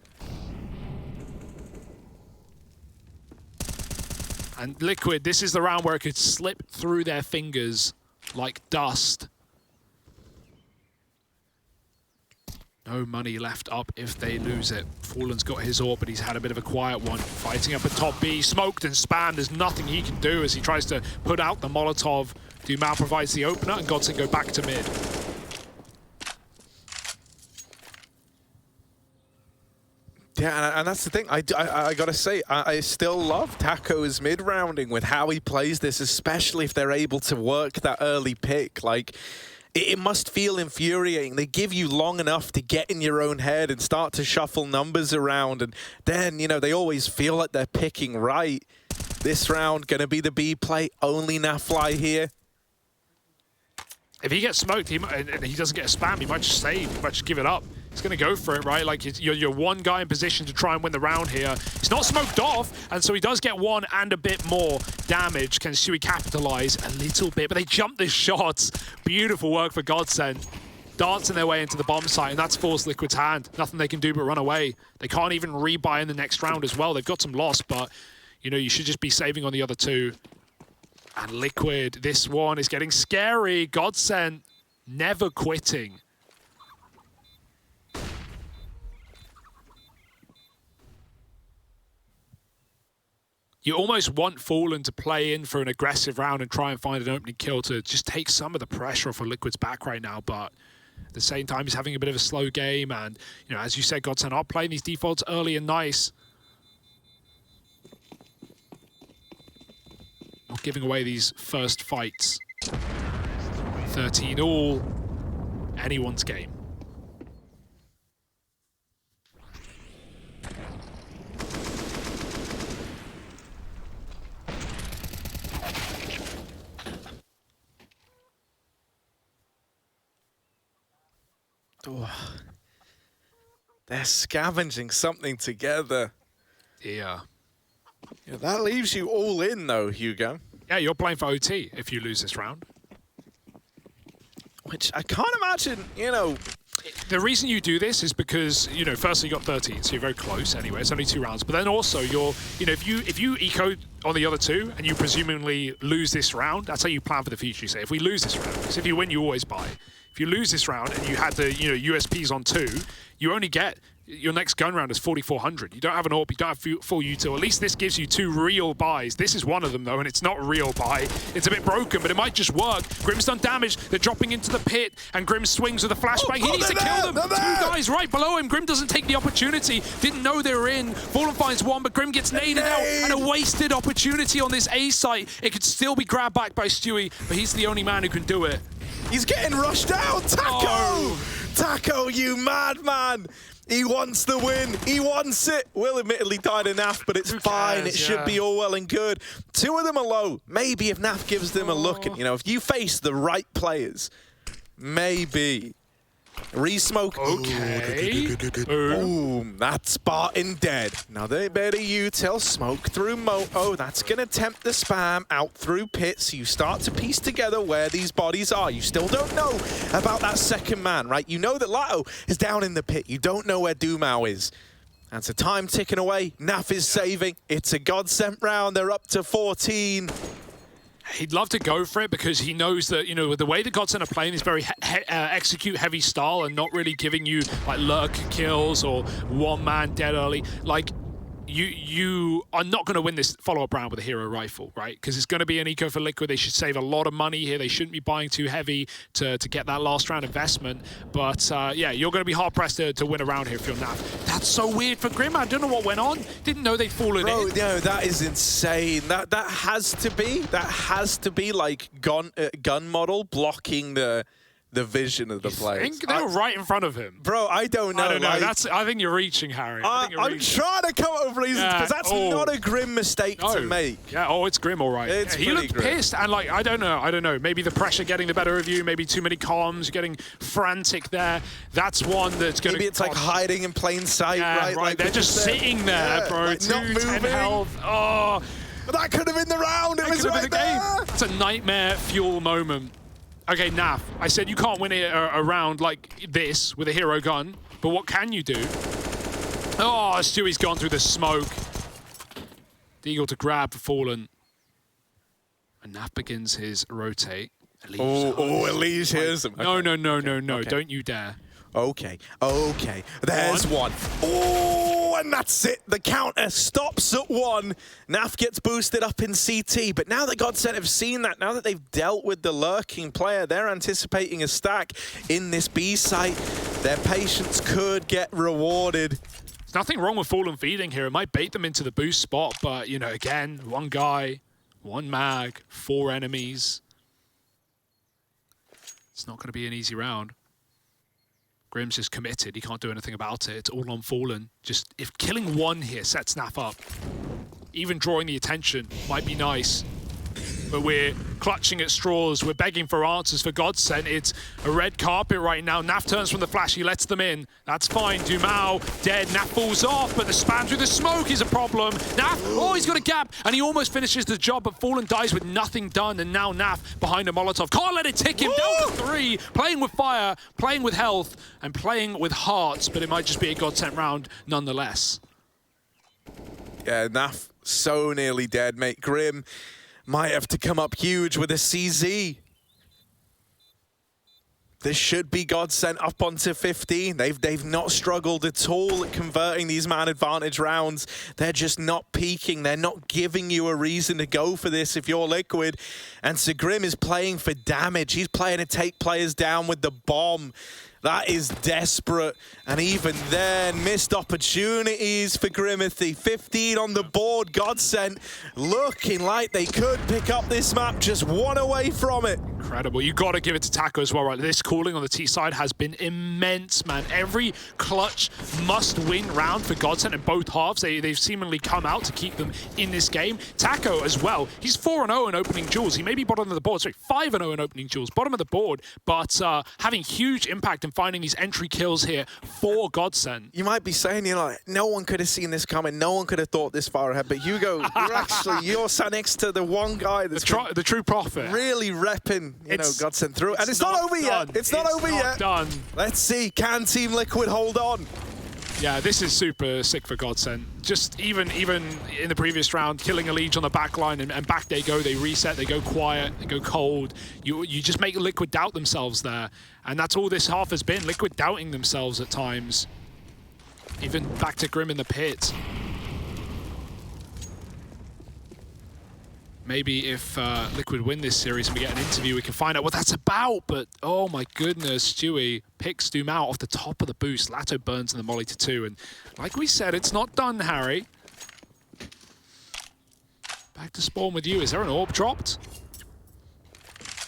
And Liquid, this is the round where it could slip through their fingers like dust. No money left up if they lose it. Fallen's got his AWP, but he's had a bit of a quiet one. Fighting up at top B, smoked and spammed. There's nothing he can do as he tries to put out the Molotov. Dumal provides the opener, and GODSENT go back to mid. Yeah, and that's the thing. I gotta say, I still love Taco's mid-rounding with how he plays this, especially if they're able to work that early pick. Like, it must feel infuriating. They give you long enough to get in your own head and start to shuffle numbers around, and then, you know, they always feel like they're picking right. This round gonna be the B play. Only Nafly here. If he gets smoked and he doesn't get a spam, he might just save. He might just give it up. He's going to go for it, right? Like, you're one guy in position to try and win the round here. He's not smoked off, and so he does get one and a bit more damage. Can Stewie capitalize a little bit? But they jump this shot. Beautiful work for GODSENT. Dancing their way into the bomb site, and that's forced Liquid's hand. Nothing they can do but run away. They can't even rebuy in the next round as well. They've got some loss, but, you know, you should just be saving on the other two. And Liquid, this one is getting scary. GODSENT never quitting. You almost want Fallen to play in for an aggressive round and try and find an opening kill to just take some of the pressure off of Liquid's back right now, but at the same time, he's having a bit of a slow game, and, you know, as you said, GODSENT are playing these defaults early and nice. Not giving away these first fights. 13 all, anyone's game. Oh. They're scavenging something together. Yeah. Yeah, that leaves you all in, though, Hugo. Yeah, you're playing for OT if you lose this round. Which I can't imagine, you know. The reason you do this is because, you know, firstly you got 13, so you're very close anyway. It's only 2 rounds. But then also you're, you know, if you eco on the other 2 and you presumably lose this round, that's how you plan for the future. You say, if we lose this round, because if you win, you always buy. If you lose this round and you had the, you know, USPs on 2, you only get your next gun round is 4,400. You don't have an AWP, you don't have full util. At least this gives you 2 real buys. This is one of them, though, and it's not a real buy. It's a bit broken, but it might just work. Grim's done damage. They're dropping into the pit, and Grim swings with a flashbang. He needs to kill them. 2 guys right below him. Grim doesn't take the opportunity. Didn't know they were in. Fallen finds one, but Grim gets naded out, and a wasted opportunity on this A site. It could still be grabbed back by Stewie, but he's the only man who can do it. He's getting rushed out. Taco! Oh. Taco, you madman! He wants the win. He wants it. Will admittedly died in Naf, but it's fine. It should be all well and good. 2 of them are low. Maybe if Naf gives them a look, and, you know, if you face the right players, maybe. Re-smoke. Okay. Boom. That's Spartan dead. Now they better util. Smoke through Moto. That's going to tempt the spam out through pit. So you start to piece together where these bodies are. You still don't know about that second man, right? You know that Lato is down in the pit. You don't know where Dumal is. And so time ticking away. Naf is saving. It's a GODSENT round. They're up to 14. He'd love to go for it because he knows that, you know, the way the GODSENT are playing is very execute-heavy style and not really giving you, like, lurk kills or one man dead early. Like, you are not going to win this follow-up round with a hero rifle, right? Because it's going to be an eco for Liquid. They should save a lot of money here. They shouldn't be buying too heavy to get that last round investment. But yeah, you're going to be hard-pressed to win a round here if you're NAF. That's so weird for Grim. I don't know what went on. Didn't know they'd fallen in. No, that is insane. That has to be like gun model blocking the vision of the players. I think they were right in front of him. Bro, I don't know. I don't know. Like, I think you're reaching, Harry. I'm trying to come up with reasons because that's not a Grim mistake to make. Yeah, it's Grim, all right. It's he pretty looked grim. pissed, and like, I don't know. Maybe the pressure getting the better of you, maybe too many comms, getting frantic there. That's one that's going to... Maybe it's like hiding in plain sight, right? Like They're just sitting there, bro. Like not 210 moving. health. Oh, But that could have been the round. It was right there. It's a nightmare fuel moment. Okay, Naf, I said you can't win a round like this with a hero gun, but what can you do? Oh, Stewie's gone through the smoke. Deagle to grab for Fallen. And Naf begins his rotate. Elise hears him. No, Okay. don't you dare. Okay. There's one. Oh, and that's it. The counter stops at 1. Naf gets boosted up in CT, but now that GODSENT have seen that, now that they've dealt with the lurking player, they're anticipating a stack in this B site. Their patience could get rewarded. There's nothing wrong with Fallen feeding here. It might bait them into the boost spot, but, you know, again, one guy, one mag, 4 enemies. It's not going to be an easy round. Grim's just committed. He can't do anything about it. It's all on Fallen. Just, if killing one here sets Snap up, even drawing the attention might be nice. But we're clutching at straws. We're begging for answers for GODSENT. It's a red carpet right now. Naf turns from the flash. He lets them in. That's fine. Dumao dead. Naf falls off, but the spam through the smoke is a problem. Naf, oh, he's got a gap, and he almost finishes the job, but Fallen dies with nothing done, and now Naf behind a Molotov. Can't let it tick him. Down to 3. Playing with fire, playing with health, and playing with hearts, but it might just be a GODSENT round nonetheless. Yeah, Naf so nearly dead, mate. Grim might have to come up huge with a CZ. This should be GODSENT up onto 15. They've not struggled at all at converting these man advantage rounds. They're just not peaking. They're not giving you a reason to go for this if you're Liquid. And so Grim is playing for damage. He's playing to take players down with the bomb. That is desperate. And even then, missed opportunities for Grimothy. 15 on the board. GODSENT looking like they could pick up this map, just one away from it. Incredible. You got to give it to Taco as well, right? This calling on the T side has been immense, man. Every clutch must-win round for GODSENT in both halves. They've seemingly come out to keep them in this game. Taco as well. He's 4-0 in opening duels. He may be bottom of the board. Sorry, 5-0 in opening duels. Bottom of the board, but having huge impact in finding these entry kills here for GODSENT. You might be saying, you know, like, no one could have seen this coming. No one could have thought this far ahead. But Hugo, you're sat next to the one guy that's the true prophet. Really repping, you know, GODSENT through. And it's not over yet. It's not over yet. Done. Let's see. Can Team Liquid hold on? Yeah, this is super sick for GODSENT. Just even in the previous round, killing a Liege on the back line, and back they go, they reset, they go quiet, they go cold. You just make Liquid doubt themselves there. And that's all this half has been, Liquid doubting themselves at times. Even back to Grim in the pit. Maybe if Liquid win this series and we get an interview, we can find out what that's about. But, oh my goodness, Stewie picks Doom out off the top of the boost. Lato burns in the molly to 2. And like we said, it's not done, Harry. Back to spawn with you. Is there an orb dropped?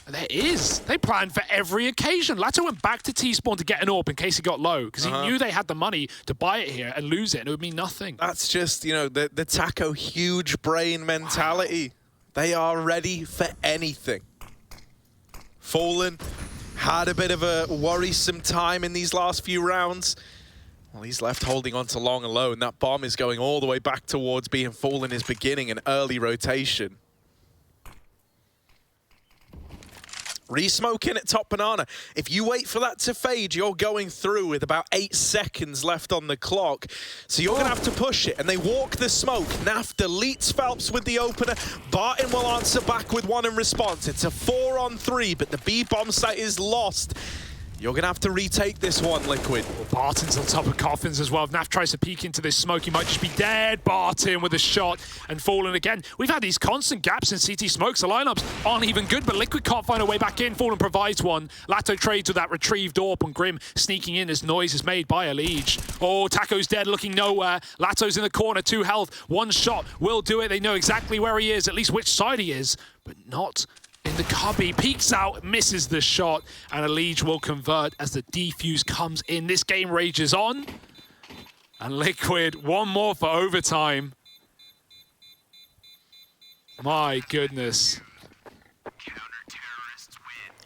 There is. They planned for every occasion. Lato went back to T-spawn to get an orb in case he got low, because he knew they had the money to buy it here and lose it, and it would mean nothing. That's just, you know, the Taco huge brain mentality. Wow. They are ready for anything. Fallen had a bit of a worrisome time in these last few rounds. Well, he's left holding on to long and low, and that bomb is going all the way back towards being Fallen is beginning an early rotation. Re-smoking at top banana. If you wait for that to fade, you're going through with about 8 seconds left on the clock. So you're going to have to push it. And they walk the smoke. Naf deletes Phelps with the opener. Barton will answer back with one in response. It's a 4-on-3, but the B bomb site is lost. You're going to have to retake this one, Liquid. Well, Barton's on top of Coffins as well. If Naf tries to peek into this smoke, he might just be dead. Barton with a shot and Fallen again. We've had these constant gaps in CT smokes. The lineups aren't even good, but Liquid can't find a way back in. Fallen provides one. Lato trades with that retrieved AWP on Grim, sneaking in as noise is made by a Liege. Oh, Taco's dead, looking nowhere. Lato's in the corner, 2 health. 1 shot will do it. They know exactly where he is, at least which side he is, but not in the cubby. Peeks out, misses the shot, and a Liege will convert as the defuse comes in. This game rages on, and Liquid, one more for overtime. My goodness.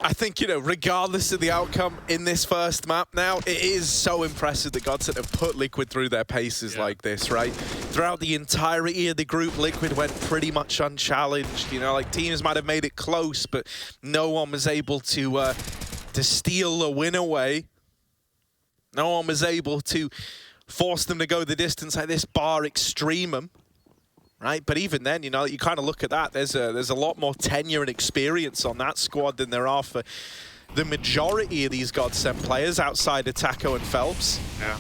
I think, you know, regardless of the outcome in this first map now, it is so impressive that GODSENT have put Liquid through their paces like this, right? Throughout the entirety of the group, Liquid went pretty much unchallenged. You know, like, teams might have made it close, but no one was able to steal the win away. No one was able to force them to go the distance like this, bar Extremum. Right, but even then, you know, you kind of look at that. There's a lot more tenure and experience on that squad than there are for the majority of these GODSENT players outside of Taco and Phelps. Yeah,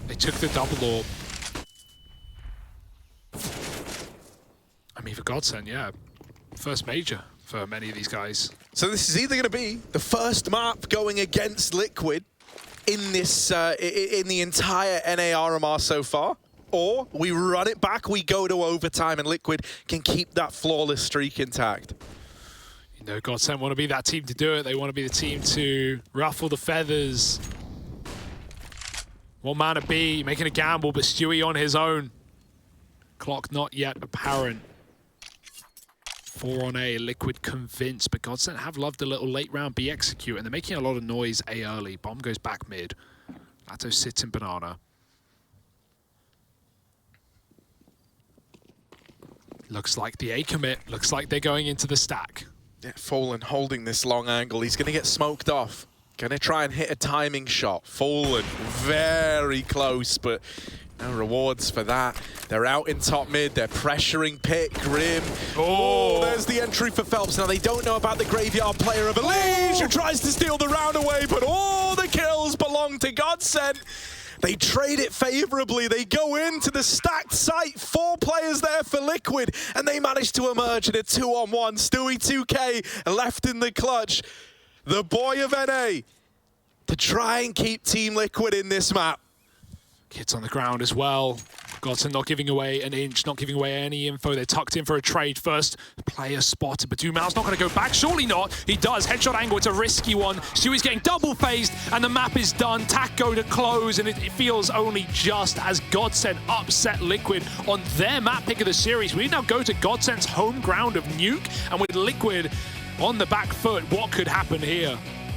they took the double AWP. I mean, for GODSENT, yeah, first major for many of these guys. So this is either going to be the first map going against Liquid in this in the entire NA RMR so far, or we run it back, we go to overtime, and Liquid can keep that flawless streak intact. You know, GODSENT want to be that team to do it. They want to be the team to ruffle the feathers. One man at B, making a gamble, but Stewie on his own. Clock not yet apparent. 4 on A, Liquid convinced, but GODSENT have loved a little late round B execute, and they're making a lot of noise A early. Bomb goes back mid. Lato sits in banana. Looks like the A commit. Looks like they're going into the stack. Yeah, Fallen holding this long angle. He's going to get smoked off. Going to try and hit a timing shot. Fallen very close, but no rewards for that. They're out in top mid. They're pressuring Pit, Grim. Oh, there's the entry for Phelps. Now, they don't know about the graveyard player of Elise, who tries to steal the round away, but all the kills belong to GODSENT. They trade it favorably. They go into the stacked site. 4 players there for Liquid, and they manage to emerge in a 2-on-1. Stewie 2K left in the clutch. The boy of NA to try and keep Team Liquid in this map. Kids on the ground as well. GODSENT not giving away an inch, not giving away any info. They're tucked in for a trade. First player spotted, but Dumal's not going to go back. Surely not. He does. Headshot angle. It's a risky one. Stewie's getting double phased, and the map is done. Taco to close, and it feels only just as GODSENT upset Liquid on their map pick of the series. We now go to GODSENT's home ground of Nuke, and with Liquid on the back foot, what could happen here?